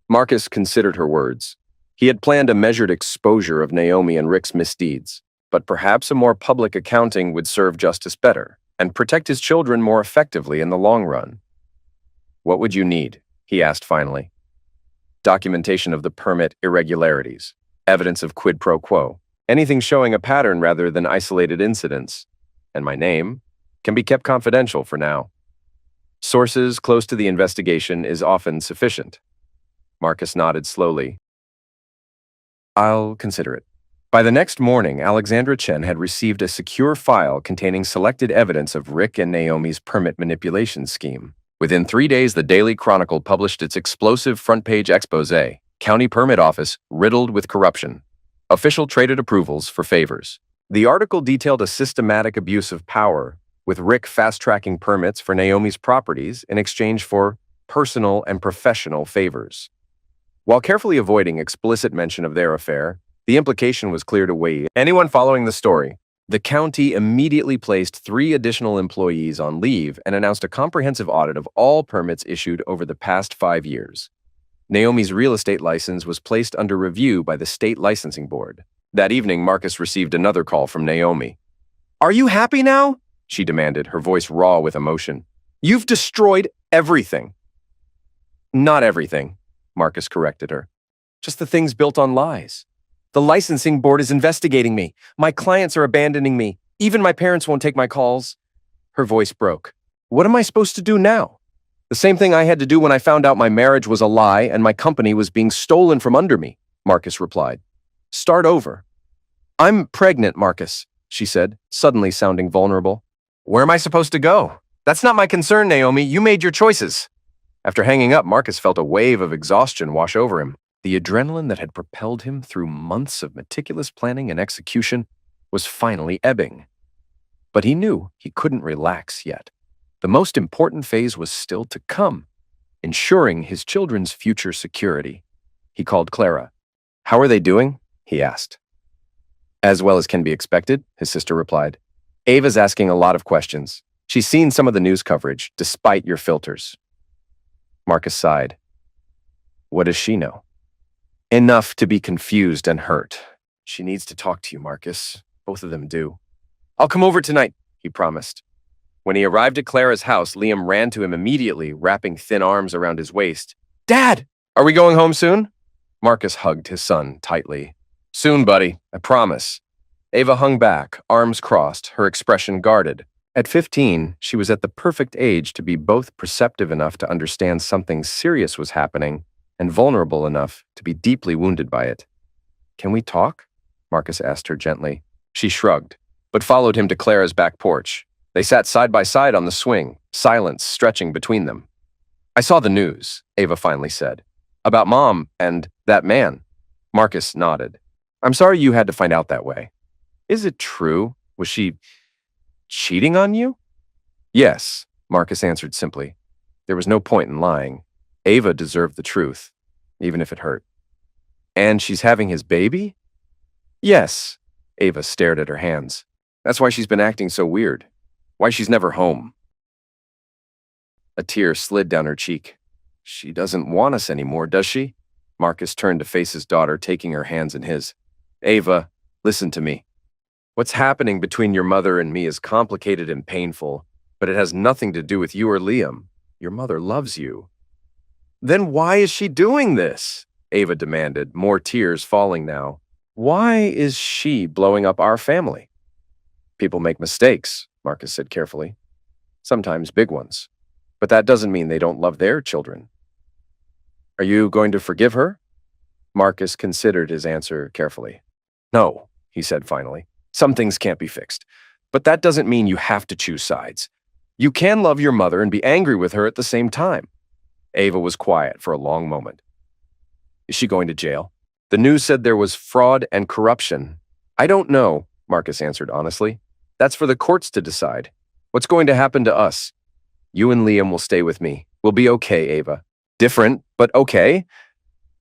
A: Marcus considered her words. He had planned a measured exposure of Naomi and Rick's misdeeds, but perhaps a more public accounting would serve justice better and protect his children more effectively in the long run. "What would you need?" he asked finally. "Documentation of the permit irregularities, evidence of quid pro quo, anything showing a pattern rather than isolated incidents. And my name can be kept confidential for now. Sources close to the investigation is often sufficient." Marcus nodded slowly. "I'll consider it." By the next morning, Alexandra Chen had received a secure file containing selected evidence of Rick and Naomi's permit manipulation scheme. Within 3 days, the Daily Chronicle published its explosive front-page expose, County Permit Office Riddled with Corruption. Official traded approvals for favors. The article detailed a systematic abuse of power, with Rick fast-tracking permits for Naomi's properties in exchange for personal and professional favors. While carefully avoiding explicit mention of their affair, the implication was clear to anyone following the story. The county immediately placed 3 additional employees on leave and announced a comprehensive audit of all permits issued over the past 5 years. Naomi's real estate license was placed under review by the state licensing board. That evening, Marcus received another call from Naomi. "Are you happy now?" she demanded, her voice raw with emotion. "You've destroyed everything." "Not everything," Marcus corrected her. "Just the things built on lies. The licensing board is investigating me. My clients are abandoning me. Even my parents won't take my calls." Her voice broke. "What am I supposed to do now?" "The same thing I had to do when I found out my marriage was a lie and my company was being stolen from under me," Marcus replied. "Start over." "I'm pregnant, Marcus," she said, suddenly sounding vulnerable. "Where am I supposed to go?" "That's not my concern, Naomi. You made your choices." After hanging up, Marcus felt a wave of exhaustion wash over him. The adrenaline that had propelled him through months of meticulous planning and execution was finally ebbing. But he knew he couldn't relax yet. The most important phase was still to come, ensuring his children's future security. He called Clara. "How are they doing?" he asked. "As well as can be expected," his sister replied. "Ava's asking a lot of questions. She's seen some of the news coverage, despite your filters." Marcus sighed. What does she know? Enough to be confused and hurt. She needs to talk to you, Marcus. Both of them do. "I'll come over tonight," he promised. When he arrived at Clara's house, Liam ran to him immediately, wrapping thin arms around his waist. "Dad, are we going home soon?" Marcus hugged his son tightly. "Soon, buddy, I promise." Ava hung back, arms crossed, her expression guarded. At 15, she was at the perfect age to be both perceptive enough to understand something serious was happening and vulnerable enough to be deeply wounded by it. "Can we talk?" Marcus asked her gently. She shrugged, but followed him to Clara's back porch. They sat side by side on the swing, silence stretching between them. I saw the news, Ava finally said. About Mom and that man. Marcus nodded. I'm sorry you had to find out that way. Is it true? Was she cheating on you? Yes, Marcus answered simply. There was no point in lying. Ava deserved the truth, even if it hurt. And she's having his baby? Yes. Ava stared at her hands. That's why she's been acting so weird. Why she's never home. A tear slid down her cheek. She doesn't want us anymore, does she? Marcus turned to face his daughter, taking her hands in his. Ava, listen to me. What's happening between your mother and me is complicated and painful, but it has nothing to do with you or Liam. Your mother loves you. Then why is she doing this? Ava demanded, more tears falling now. Why is she blowing up our family? People make mistakes, Marcus said carefully. Sometimes big ones. But that doesn't mean they don't love their children. Are you going to forgive her? Marcus considered his answer carefully. No, he said finally. Some things can't be fixed. But that doesn't mean you have to choose sides. You can love your mother and be angry with her at the same time. Ava was quiet for a long moment. Is she going to jail? The news said there was fraud and corruption. I don't know, Marcus answered honestly. That's for the courts to decide. What's going to happen to us? You and Liam will stay with me. We'll be okay, Ava. Different, but okay.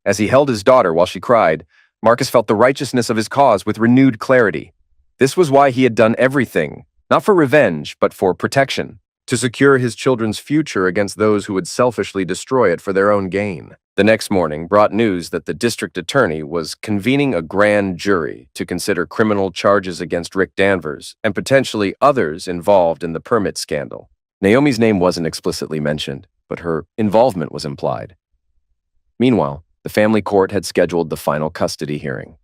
A: As he held his daughter while she cried, Marcus felt the righteousness of his cause with renewed clarity. This was why he had done everything, not for revenge, but for protection, to secure his children's future against those who would selfishly destroy it for their own gain. The next morning brought news that the district attorney was convening a grand jury to consider criminal charges against Rick Danvers and potentially others involved in the permit scandal. Naomi's name wasn't explicitly mentioned, but her involvement was implied. Meanwhile, the family court had scheduled the final custody hearing.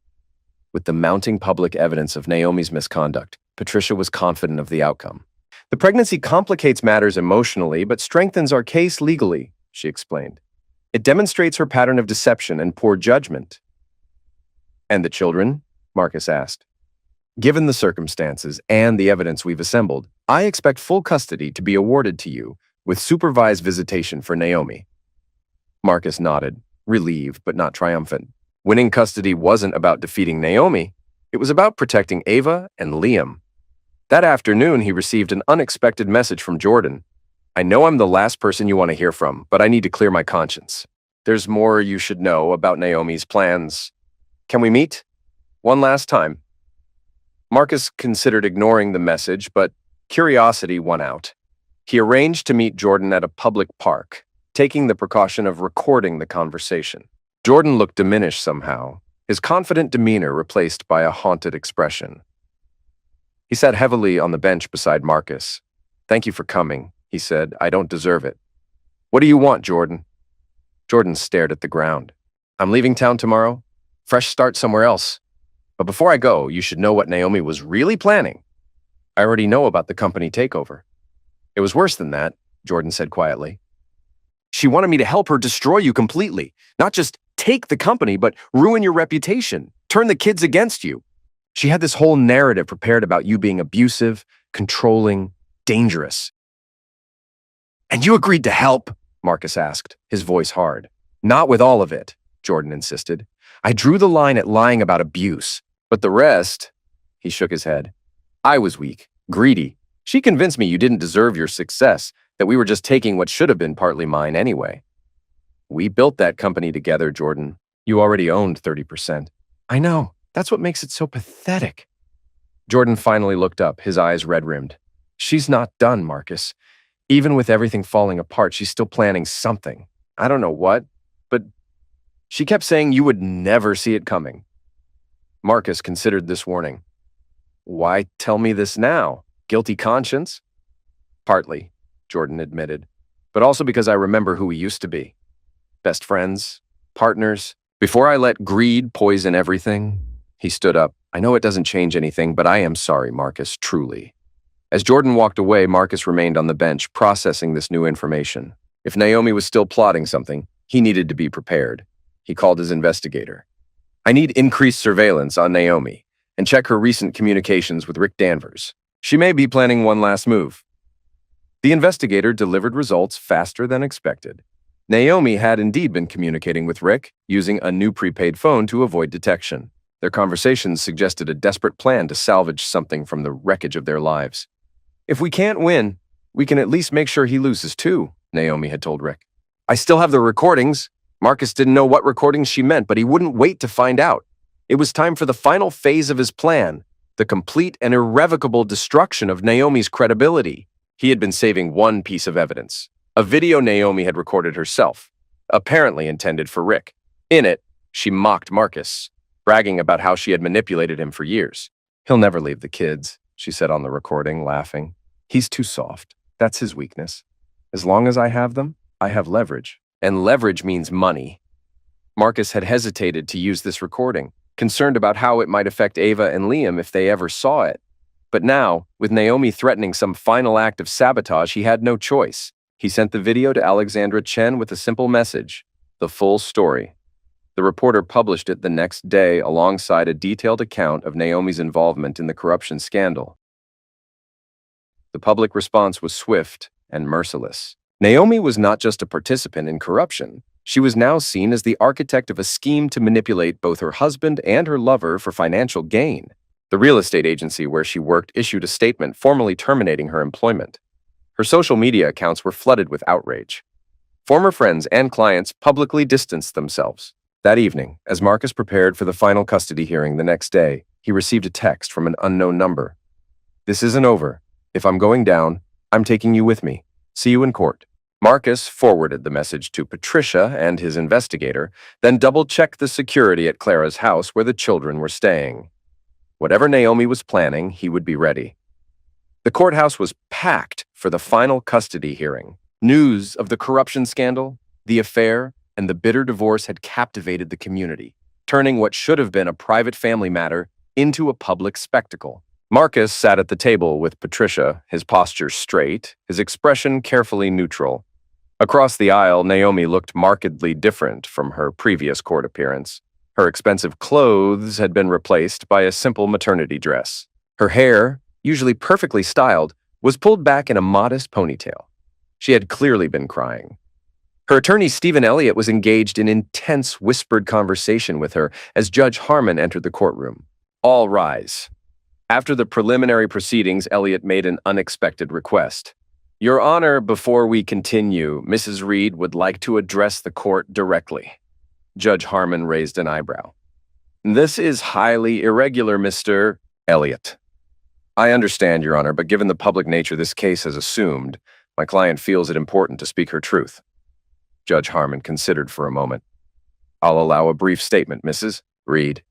A: With the mounting public evidence of Naomi's misconduct, Patricia was confident of the outcome. The pregnancy complicates matters emotionally, but strengthens our case legally, she explained. It demonstrates her pattern of deception and poor judgment. And the children? Marcus asked. Given the circumstances and the evidence we've assembled, I expect full custody to be awarded to you, with supervised visitation for Naomi. Marcus nodded, relieved but not triumphant. Winning custody wasn't about defeating Naomi. It was about protecting Ava and Liam. That afternoon, he received an unexpected message from Jordan. I know I'm the last person you want to hear from, but I need to clear my conscience. There's more you should know about Naomi's plans. Can we meet? One last time. Marcus considered ignoring the message, but curiosity won out. He arranged to meet Jordan at a public park, taking the precaution of recording the conversation. Jordan looked diminished somehow, his confident demeanor replaced by a haunted expression. He sat heavily on the bench beside Marcus. Thank you for coming, he said. I don't deserve it. What do you want, Jordan? Jordan stared at the ground. I'm leaving town tomorrow. Fresh start somewhere else. But before I go, you should know what Naomi was really planning. I already know about the company takeover. It was worse than that, Jordan said quietly. She wanted me to help her destroy you completely. Not just take the company, but ruin your reputation. Turn the kids against you. She had this whole narrative prepared about you being abusive, controlling, dangerous. And you agreed to help? Marcus asked, his voice hard. Not with all of it, Jordan insisted. I drew the line at lying about abuse. But the rest, he shook his head. I was weak, greedy. She convinced me you didn't deserve your success, that we were just taking what should have been partly mine anyway. We built that company together, Jordan. You already owned 30%. I know. That's what makes it so pathetic. Jordan finally looked up, his eyes red-rimmed. She's not done, Marcus. Even with everything falling apart, she's still planning something. I don't know what, but she kept saying you would never see it coming. Marcus considered this warning. Why tell me this now? Guilty conscience? Partly, Jordan admitted, but also because I remember who we used to be. Best friends, partners. Before I let greed poison everything, he stood up. I know it doesn't change anything, but I am sorry, Marcus, truly. As Jordan walked away, Marcus remained on the bench, processing this new information. If Naomi was still plotting something, he needed to be prepared. He called his investigator. I need increased surveillance on Naomi, and check her recent communications with Rick Danvers. She may be planning one last move. The investigator delivered results faster than expected. Naomi had indeed been communicating with Rick, using a new prepaid phone to avoid detection. Their conversations suggested a desperate plan to salvage something from the wreckage of their lives. If we can't win, we can at least make sure he loses too, Naomi had told Rick. I still have the recordings. Marcus didn't know what recordings she meant, but he wouldn't wait to find out. It was time for the final phase of his plan, the complete and irrevocable destruction of Naomi's credibility. He had been saving one piece of evidence, a video Naomi had recorded herself, apparently intended for Rick. In it, she mocked Marcus, bragging about how she had manipulated him for years. He'll never leave the kids, she said on the recording, laughing. He's too soft. That's his weakness. As long as I have them, I have leverage. And leverage means money. Marcus had hesitated to use this recording, concerned about how it might affect Ava and Liam if they ever saw it. But now, with Naomi threatening some final act of sabotage, he had no choice. He sent the video to Alexandra Chen with a simple message, the full story. The reporter published it the next day alongside a detailed account of Naomi's involvement in the corruption scandal. The public response was swift and merciless. Naomi was not just a participant in corruption. She was now seen as the architect of a scheme to manipulate both her husband and her lover for financial gain. The real estate agency where she worked issued a statement formally terminating her employment. Her social media accounts were flooded with outrage. Former friends and clients publicly distanced themselves. That evening, as Marcus prepared for the final custody hearing the next day, he received a text from an unknown number. This isn't over. If I'm going down, I'm taking you with me. See you in court. Marcus forwarded the message to Patricia and his investigator, then double-checked the security at Clara's house where the children were staying. Whatever Naomi was planning, he would be ready. The courthouse was packed for the final custody hearing. News of the corruption scandal, the affair, and the bitter divorce had captivated the community, turning what should have been a private family matter into a public spectacle. Marcus sat at the table with Patricia, his posture straight, his expression carefully neutral. Across the aisle, Naomi looked markedly different from her previous court appearance. Her expensive clothes had been replaced by a simple maternity dress. Her hair, usually perfectly styled, was pulled back in a modest ponytail. She had clearly been crying. Her attorney, Stephen Elliott, was engaged in intense whispered conversation with her as Judge Harmon entered the courtroom. All rise. After the preliminary proceedings, Elliott made an unexpected request. Your Honor, before we continue, Mrs. Reed would like to address the court directly. Judge Harmon raised an eyebrow. This is highly irregular, Mr. Elliott. I understand, Your Honor, but given the public nature this case has assumed, my client feels it important to speak her truth. Judge Harmon considered for a moment. I'll allow a brief statement, Mrs. Reed.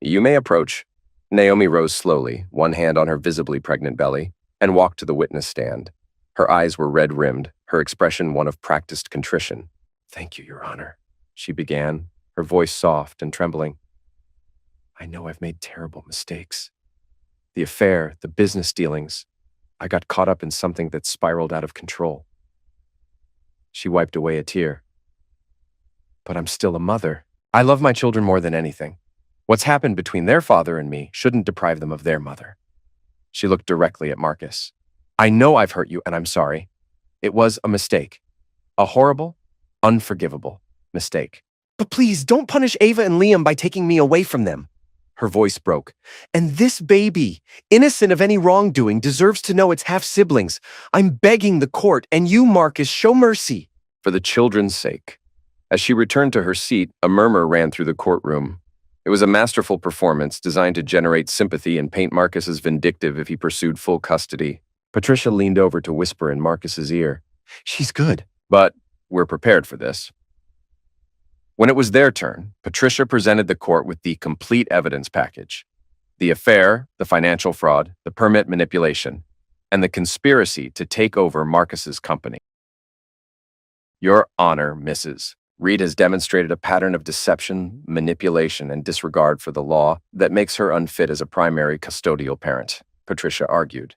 A: You may approach. Naomi rose slowly, one hand on her visibly pregnant belly, and walked to the witness stand. Her eyes were red-rimmed, her expression one of practiced contrition. Thank you, Your Honor, she began, her voice soft and trembling. I know I've made terrible mistakes. The affair, the business dealings, I got caught up in something that spiraled out of control. She wiped away a tear. But I'm still a mother. I love my children more than anything. What's happened between their father and me shouldn't deprive them of their mother. She looked directly at Marcus. I know I've hurt you, and I'm sorry. It was a mistake. A horrible, unforgivable mistake. But please, don't punish Ava and Liam by taking me away from them. Her voice broke. And this baby, innocent of any wrongdoing, deserves to know its half-siblings. I'm begging the court, and you, Marcus, show mercy. For the children's sake. As she returned to her seat, a murmur ran through the courtroom. It was a masterful performance designed to generate sympathy and paint Marcus as vindictive if he pursued full custody. Patricia leaned over to whisper in Marcus's ear. She's good. But we're prepared for this. When it was their turn, Patricia presented the court with the complete evidence package. The affair, the financial fraud, the permit manipulation, and the conspiracy to take over Marcus's company. Your Honor, Mrs. Reed has demonstrated a pattern of deception, manipulation, and disregard for the law that makes her unfit as a primary custodial parent, Patricia argued.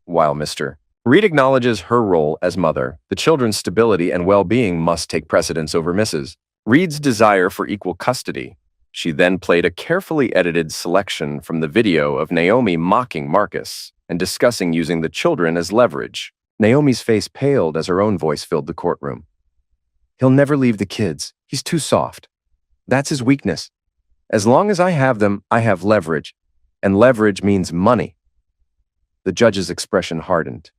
A: While Mr. Reed acknowledges her role as mother, the children's stability and well-being must take precedence over Mrs. Reed's desire for equal custody. She then played a carefully edited selection from the video of Naomi mocking Marcus and discussing using the children as leverage. Naomi's face paled as her own voice filled the courtroom. He'll never leave the kids. He's too soft. That's his weakness. As long as I have them, I have leverage. And leverage means money. The judge's expression hardened.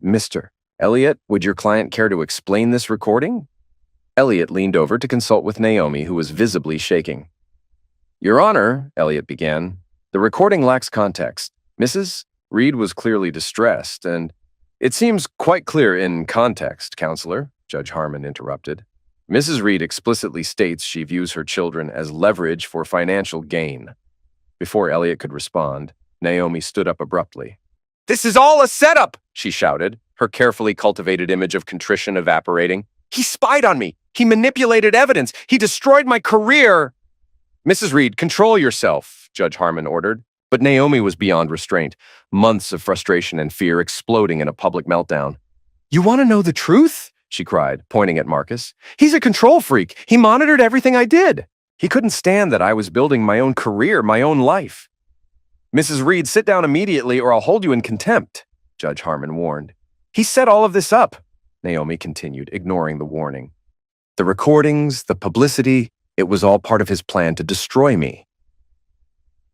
A: Mr. Elliot, would your client care to explain this recording? Elliot leaned over to consult with Naomi, who was visibly shaking. Your Honor, Elliot began, the recording lacks context. Mrs. Reed was clearly distressed, and it seems quite clear in context, Counselor, Judge Harmon interrupted. Mrs. Reed explicitly states she views her children as leverage for financial gain. Before Elliot could respond, Naomi stood up abruptly. This is all a setup, she shouted, her carefully cultivated image of contrition evaporating. He spied on me. He manipulated evidence. He destroyed my career. Mrs. Reed, control yourself, Judge Harmon ordered. But Naomi was beyond restraint, months of frustration and fear exploding in a public meltdown. You want to know the truth? She cried, pointing at Marcus. He's a control freak. He monitored everything I did. He couldn't stand that I was building my own career, my own life. Mrs. Reed, sit down immediately or I'll hold you in contempt, Judge Harmon warned. He set all of this up, Naomi continued, ignoring the warning. The recordings, the publicity, it was all part of his plan to destroy me.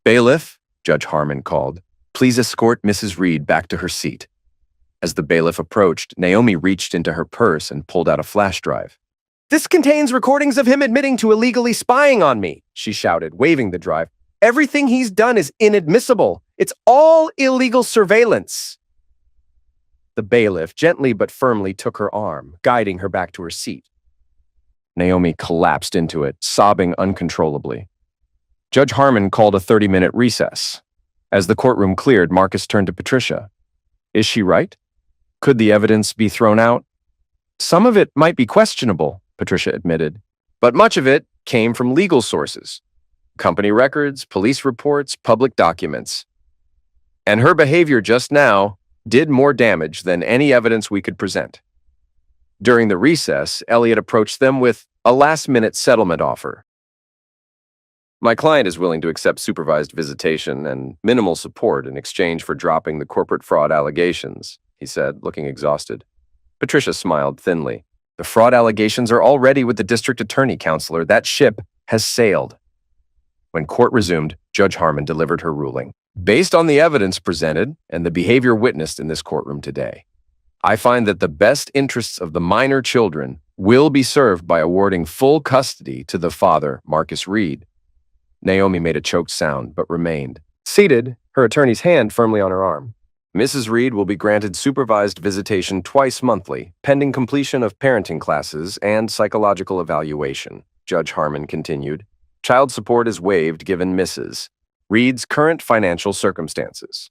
A: Bailiff, Judge Harmon called, please escort Mrs. Reed back to her seat. As the bailiff approached, Naomi reached into her purse and pulled out a flash drive. This contains recordings of him admitting to illegally spying on me, she shouted, waving the drive. Everything he's done is inadmissible. It's all illegal surveillance. The bailiff gently but firmly took her arm, guiding her back to her seat. Naomi collapsed into it, sobbing uncontrollably. Judge Harmon called a 30-minute recess. As the courtroom cleared, Marcus turned to Patricia. Is she right? Could the evidence be thrown out? Some of it might be questionable, Patricia admitted, but much of it came from legal sources. Company records, police reports, public documents. And her behavior just now did more damage than any evidence we could present. During the recess, Elliot approached them with a last-minute settlement offer. My client is willing to accept supervised visitation and minimal support in exchange for dropping the corporate fraud allegations, he said, looking exhausted. Patricia smiled thinly. The fraud allegations are already with the district attorney, Counselor. That ship has sailed. When court resumed, Judge Harmon delivered her ruling. Based on the evidence presented and the behavior witnessed in this courtroom today, I find that the best interests of the minor children will be served by awarding full custody to the father, Marcus Reed. Naomi made a choked sound, but remained seated, her attorney's hand firmly on her arm. Mrs. Reed will be granted supervised visitation twice monthly, pending completion of parenting classes and psychological evaluation, Judge Harmon continued. Child support is waived given Mrs. Reed's current financial circumstances.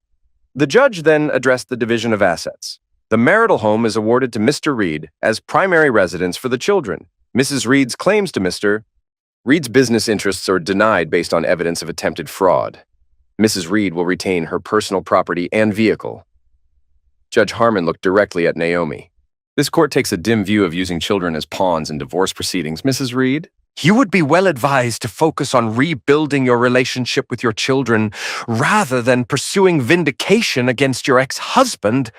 A: The judge then addressed the division of assets. The marital home is awarded to Mr. Reed as primary residence for the children. Mrs. Reed's claims to Mr. Reed's business interests are denied based on evidence of attempted fraud. Mrs. Reed will retain her personal property and vehicle. Judge Harmon looked directly at Naomi. This court takes a dim view of using children as pawns in divorce proceedings, Mrs. Reed. You would be well advised to focus on rebuilding your relationship with your children rather than pursuing vindication against your ex-husband.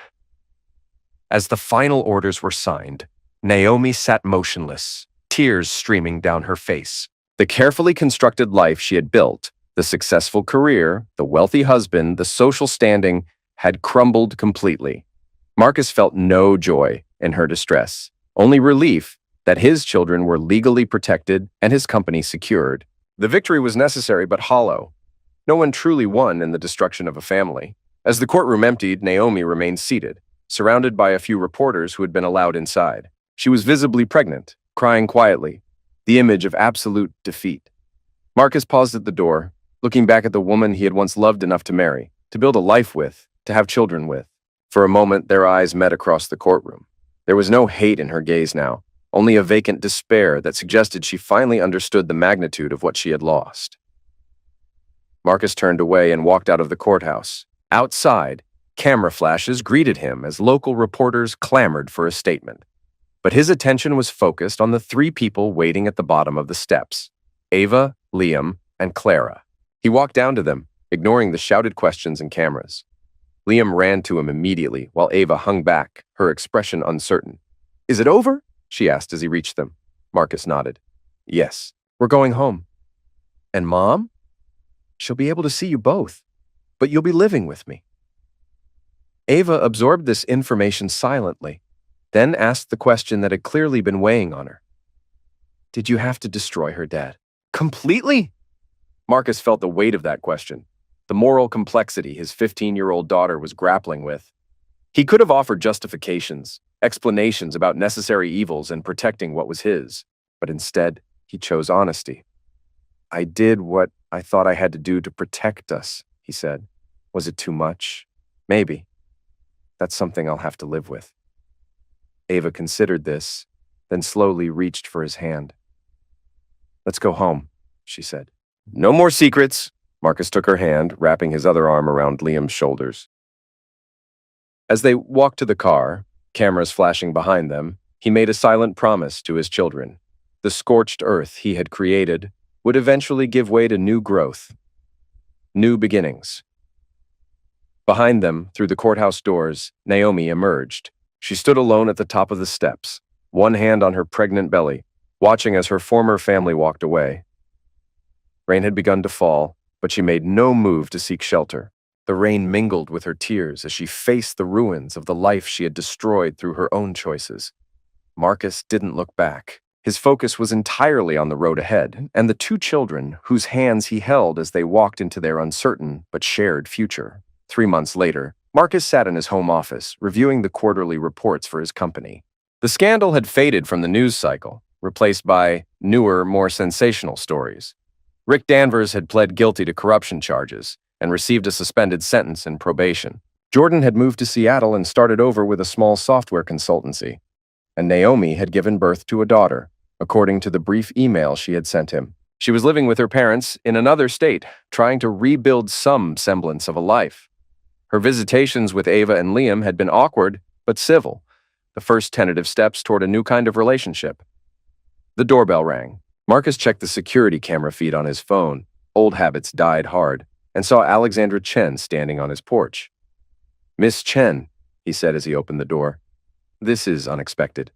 A: As the final orders were signed, Naomi sat motionless, tears streaming down her face. The carefully constructed life she had built, the successful career, the wealthy husband, the social standing, had crumbled completely. Marcus felt no joy in her distress, only relief that his children were legally protected and his company secured. The victory was necessary but hollow. No one truly won in the destruction of a family. As the courtroom emptied, Naomi remained seated, surrounded by a few reporters who had been allowed inside. She was visibly pregnant, crying quietly, the image of absolute defeat. Marcus paused at the door, looking back at the woman he had once loved enough to marry, to build a life with, to have children with. For a moment, their eyes met across the courtroom. There was no hate in her gaze now, only a vacant despair that suggested she finally understood the magnitude of what she had lost. Marcus turned away and walked out of the courthouse. Outside, camera flashes greeted him as local reporters clamored for a statement. But his attention was focused on the three people waiting at the bottom of the steps: Ava, Liam, and Clara. He walked down to them, ignoring the shouted questions and cameras. Liam ran to him immediately, while Ava hung back, her expression uncertain. "Is it over?" she asked as he reached them. Marcus nodded. "Yes, we're going home." "And Mom?" "She'll be able to see you both, but you'll be living with me." Ava absorbed this information silently, then asked the question that had clearly been weighing on her. "Did you have to destroy her, Dad?" "Completely?" Marcus felt the weight of that question, the moral complexity his 15-year-old daughter was grappling with. He could have offered justifications, explanations about necessary evils and protecting what was his, but instead, he chose honesty. "I did what I thought I had to do to protect us," he said. "Was it too much? Maybe. That's something I'll have to live with." Ava considered this, then slowly reached for his hand. "Let's go home," she said. "No more secrets." Marcus took her hand, wrapping his other arm around Liam's shoulders. As they walked to the car, cameras flashing behind them, he made a silent promise to his children. The scorched earth he had created would eventually give way to new growth, new beginnings. Behind them, through the courthouse doors, Naomi emerged. She stood alone at the top of the steps, one hand on her pregnant belly, watching as her former family walked away. Rain had begun to fall, but she made no move to seek shelter. The rain mingled with her tears as she faced the ruins of the life she had destroyed through her own choices. Marcus didn't look back. His focus was entirely on the road ahead, and the two children whose hands he held as they walked into their uncertain but shared future. 3 months later, Marcus sat in his home office, reviewing the quarterly reports for his company. The scandal had faded from the news cycle, replaced by newer, more sensational stories. Rick Danvers had pled guilty to corruption charges and received a suspended sentence in probation. Jordan had moved to Seattle and started over with a small software consultancy. And Naomi had given birth to a daughter, according to the brief email she had sent him. She was living with her parents in another state, trying to rebuild some semblance of a life. Her visitations with Ava and Liam had been awkward, but civil, the first tentative steps toward a new kind of relationship. The doorbell rang. Marcus checked the security camera feed on his phone. Old habits died hard, and saw Alexandra Chen standing on his porch. "Miss Chen," he said as he opened the door. "This is unexpected."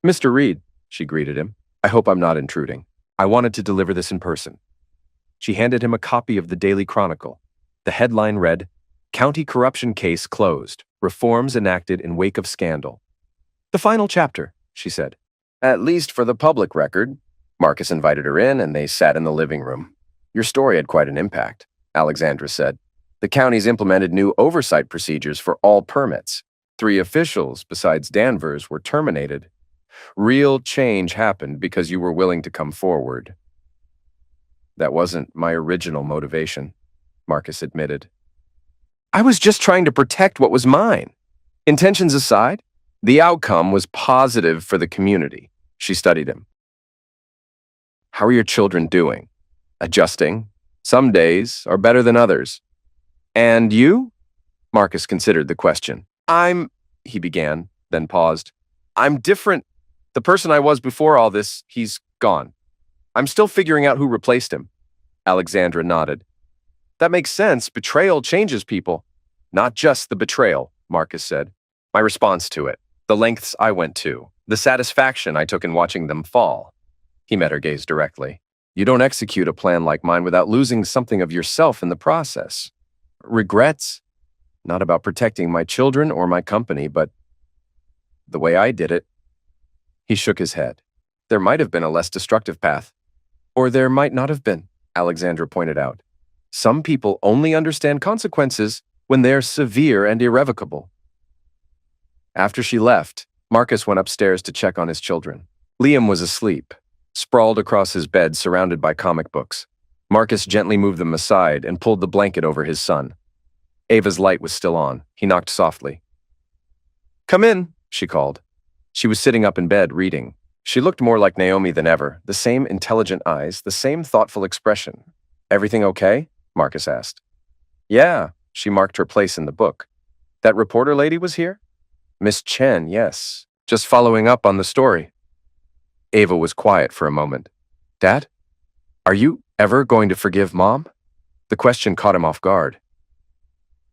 A: "Mr. Reed," she greeted him. "I hope I'm not intruding. I wanted to deliver this in person." She handed him a copy of the Daily Chronicle. The headline read, "County Corruption Case Closed. Reforms Enacted in Wake of Scandal." "The final chapter," she said. "At least for the public record." Marcus invited her in, and they sat in the living room. "Your story had quite an impact," Alexandra said. "The county's implemented new oversight procedures for all permits. 3 officials, besides Danvers, were terminated. Real change happened because you were willing to come forward." "That wasn't my original motivation," Marcus admitted. "I was just trying to protect what was mine." Intentions aside, the outcome was positive for the community. She studied him. "How are your children doing?" "Adjusting. Some days are better than others." "And you?" Marcus considered the question. He began, then paused. "I'm different. The person I was before all this, he's gone. I'm still figuring out who replaced him." Alexandra nodded. "That makes sense. Betrayal changes people." "Not just the betrayal," Marcus said. "My response to it, the lengths I went to, the satisfaction I took in watching them fall." He met her gaze directly. "You don't execute a plan like mine without losing something of yourself in the process." "Regrets? Not about protecting my children or my company, but the way I did it." He shook his head. "There might have been a less destructive path. Or there might not have been," Alexandra pointed out. "Some people only understand consequences when they're severe and irrevocable." After she left, Marcus went upstairs to check on his children. Liam was asleep, sprawled across his bed surrounded by comic books. Marcus gently moved them aside and pulled the blanket over his son. Ava's light was still on. He knocked softly. "Come in," she called. She was sitting up in bed, reading. She looked more like Naomi than ever, the same intelligent eyes, the same thoughtful expression. "Everything okay?" Marcus asked. "Yeah," she marked her place in the book. "That reporter lady was here?" "Miss Chen, yes. Just following up on the story." Ava was quiet for a moment. "Dad, are you ever going to forgive Mom?" The question caught him off guard.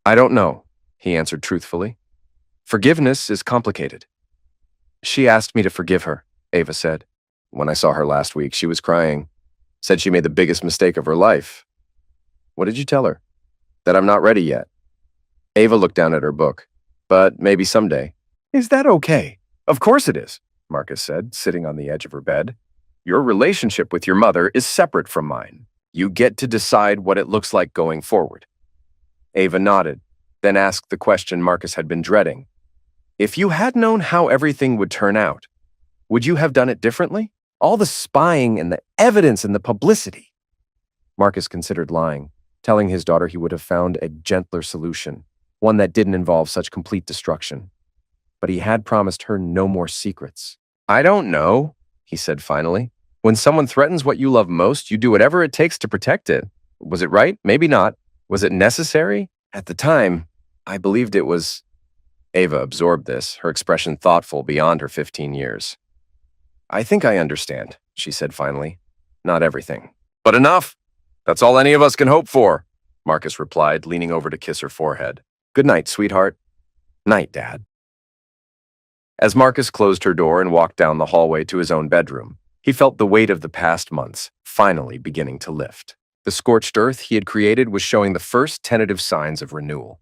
A: "I don't know," he answered truthfully. Forgiveness is complicated. She asked me to forgive her, Ava said. When I saw her last week, she was crying. Said she made the biggest mistake of her life. What did you tell her? That I'm not ready yet. Ava looked down at her book. But maybe someday. Is that okay? Of course it is, Marcus said, sitting on the edge of her bed. Your relationship with your mother is separate from mine. You get to decide what it looks like going forward. Ava nodded, then asked the question Marcus had been dreading. If you had known how everything would turn out, would you have done it differently? All the spying and the evidence and the publicity. Marcus considered lying, telling his daughter he would have found a gentler solution, one that didn't involve such complete destruction. But he had promised her no more secrets. I don't know, he said finally. When someone threatens what you love most, you do whatever it takes to protect it. Was it right? Maybe not. Was it necessary? At the time, I believed it was. Ava absorbed this, her expression thoughtful beyond her 15 years. I think I understand, she said finally. Not everything. But enough! That's all any of us can hope for, Marcus replied, leaning over to kiss her forehead. Good night, sweetheart. Night, Dad. As Marcus closed her door and walked down the hallway to his own bedroom, he felt the weight of the past months finally beginning to lift. The scorched earth he had created was showing the first tentative signs of renewal.